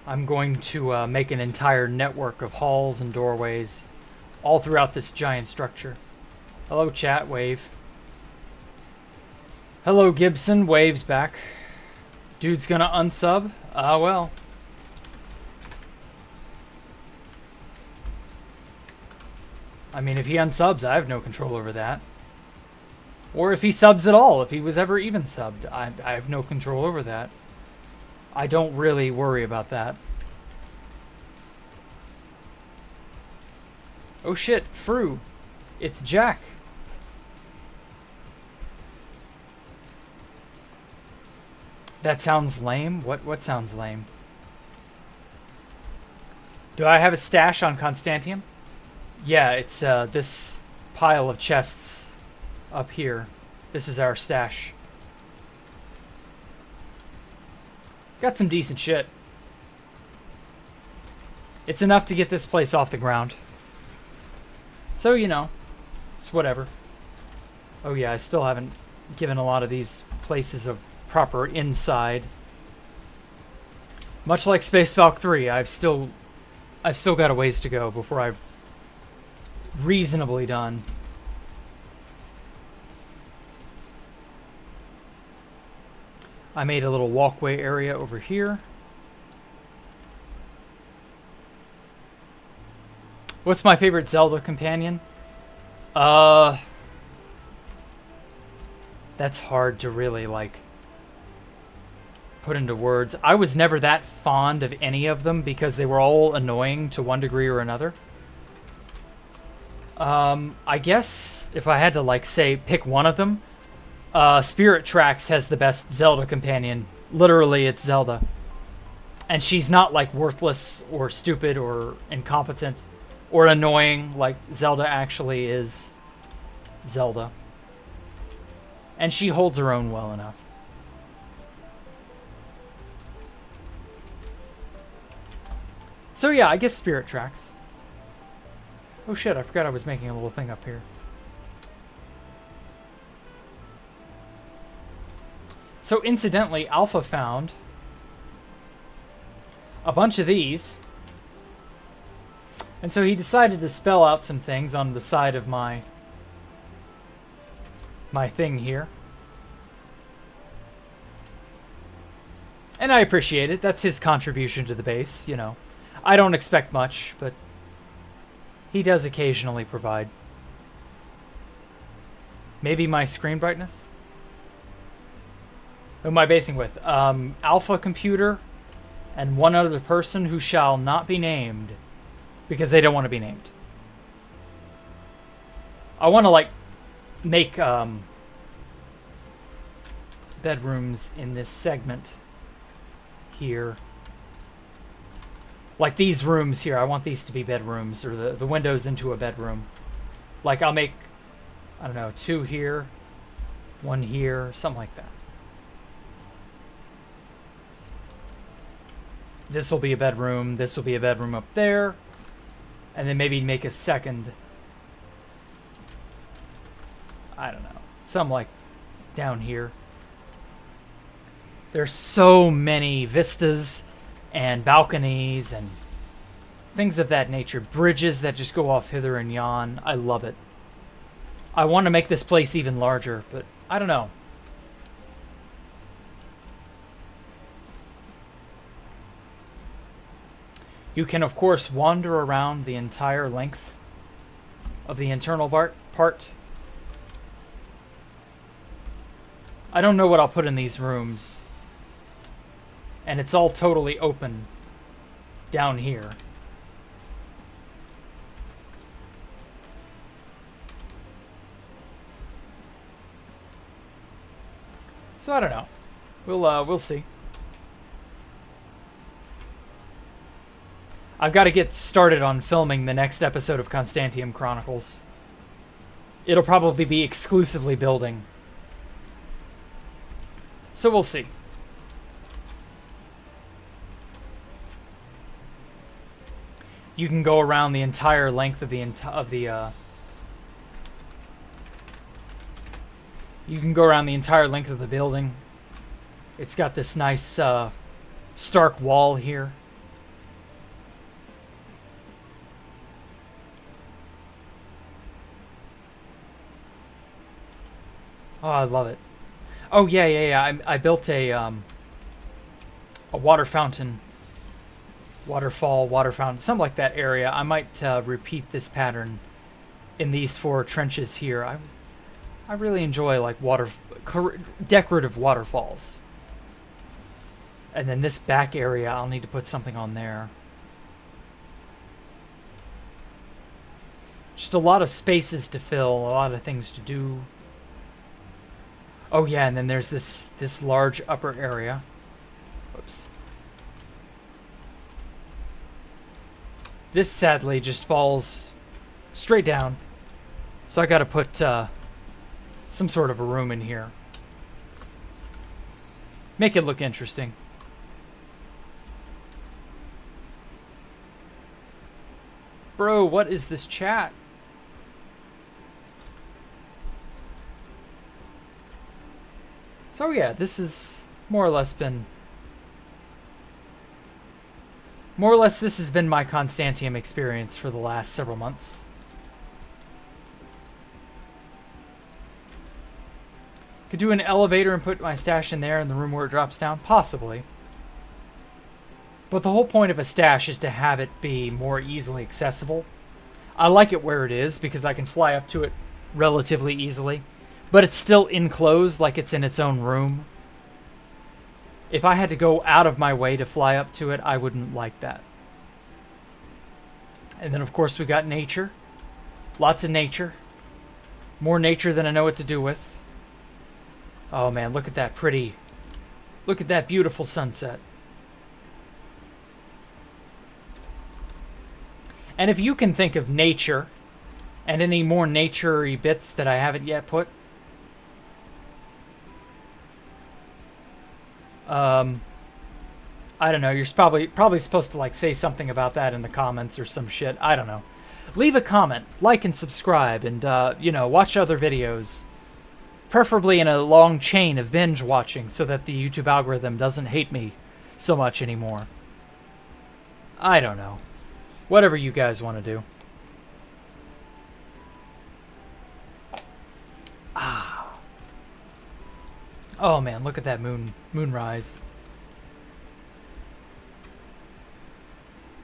I'm going to make an entire network of halls and doorways all throughout this giant structure. Hello, chat. Wave. Hello, Gibson. Wave's back. Dude's gonna unsub? Well. I mean, if he unsubs, I have no control over that. Or if he subs at all, if he was ever even subbed, I have no control over that. I don't really worry about that. Oh shit, Fru. It's Jack. That sounds lame? What sounds lame? Do I have a stash on Constantium? Yeah, it's this pile of chests up here. This is our stash. Got some decent shit. It's enough to get this place off the ground. So, you know, it's whatever. Oh yeah, I still haven't given a lot of these places a proper inside. Much like Space Falcon 3, I've still got a ways to go before I've reasonably done. I made a little walkway area over here. What's my favorite Zelda companion? That's hard to really, like, put into words. I was never that fond of any of them because they were all annoying to one degree or another. I guess if I had to, like, say, pick one of them, Spirit Tracks has the best Zelda companion. Literally, it's Zelda. And she's not, like, worthless or stupid or incompetent or annoying like Zelda actually is Zelda. And she holds her own well enough. So yeah, I guess Spirit Tracks. Oh shit, I forgot I was making a little thing up here. So incidentally, Alpha found a bunch of these. And so he decided to spell out some things on the side of my thing here. And I appreciate it. That's his contribution to the base, you know. I don't expect much, but he does occasionally provide. Maybe my screen brightness? Who am I basing with? Alpha Computer and one other person who shall not be named because they don't want to be named. I want to like make bedrooms in this segment here. Like these rooms here, I want these to be bedrooms, or the windows into a bedroom. Like I'll make, I don't know, 2 here, 1 here, something like that. This will be a bedroom, this will be a bedroom up there, and then maybe make a second, I don't know, something like down here. There's so many vistas and balconies and things of that nature. Bridges that just go off hither and yon. I love it. I want to make this place even larger, but I don't know. You can, of course, wander around the entire length of the internal part. I don't know what I'll put in these rooms. And it's all totally open down here. So I don't know. We'll see. I've got to get started on filming the next episode of Constantium Chronicles. It'll probably be exclusively building. So we'll see. You can go around the entire length of the you can go around the entire length of the building. It's got this nice stark wall here. Oh, I love it. Oh yeah. I built a water fountain. Waterfall, water fountain, something like that area. I might repeat this pattern in these 4 trenches here. I really enjoy like decorative waterfalls. And then this back area, I'll need to put something on there. Just a lot of spaces to fill, a lot of things to do. Oh yeah, and then there's this large upper area. Whoops. This sadly just falls straight down. So I gotta put some sort of a room in here. Make it look interesting. Bro, what is this chat? So yeah, this has more or less this has been my Constantium experience for the last several months. Could do an elevator and put my stash in there in the room where it drops down? Possibly. But the whole point of a stash is to have it be more easily accessible. I like it where it is because I can fly up to it relatively easily. But it's still enclosed like it's in its own room. If I had to go out of my way to fly up to it, I wouldn't like that. And then, of course, we got nature. Lots of nature. More nature than I know what to do with. Oh, man, look at that pretty... Look at that beautiful sunset. And if you can think of nature and any more nature-y bits that I haven't yet put, I don't know, you're probably supposed to like say something about that in the comments or some shit. I don't know. Leave a comment, like and subscribe, and you know, watch other videos. Preferably in a long chain of binge watching so that the YouTube algorithm doesn't hate me so much anymore. I don't know. Whatever you guys want to do. Ah. Oh man, look at that moonrise.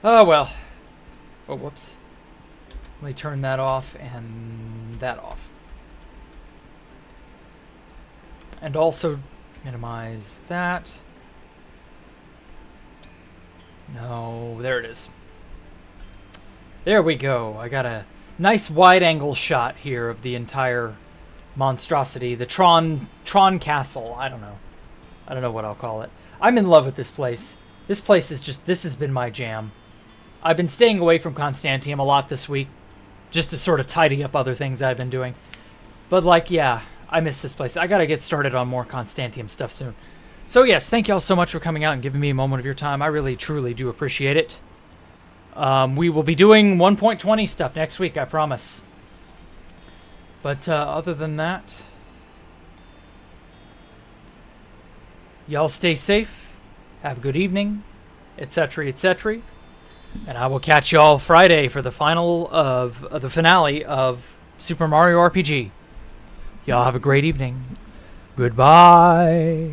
Oh well. Oh, whoops. Let me turn that off and that off. And also minimize that. No, there it is. There we go. I got a nice wide-angle shot here of the entire monstrosity. The Tron Castle. I don't know what I'll call it. I'm in love with this place. This place is just, this has been my jam. I've been staying away from Constantium a lot this week, just to sort of tidy up other things I've been doing. But like, yeah, I miss this place. I gotta get started on more Constantium stuff soon. So yes, thank y'all so much for coming out and giving me a moment of your time. I really, truly do appreciate it. We will be doing 1.20 stuff next week, I promise. But other than that, y'all stay safe, have a good evening, etc., etc. And I will catch y'all Friday for the final of the finale of Super Mario RPG. Y'all have a great evening. Goodbye.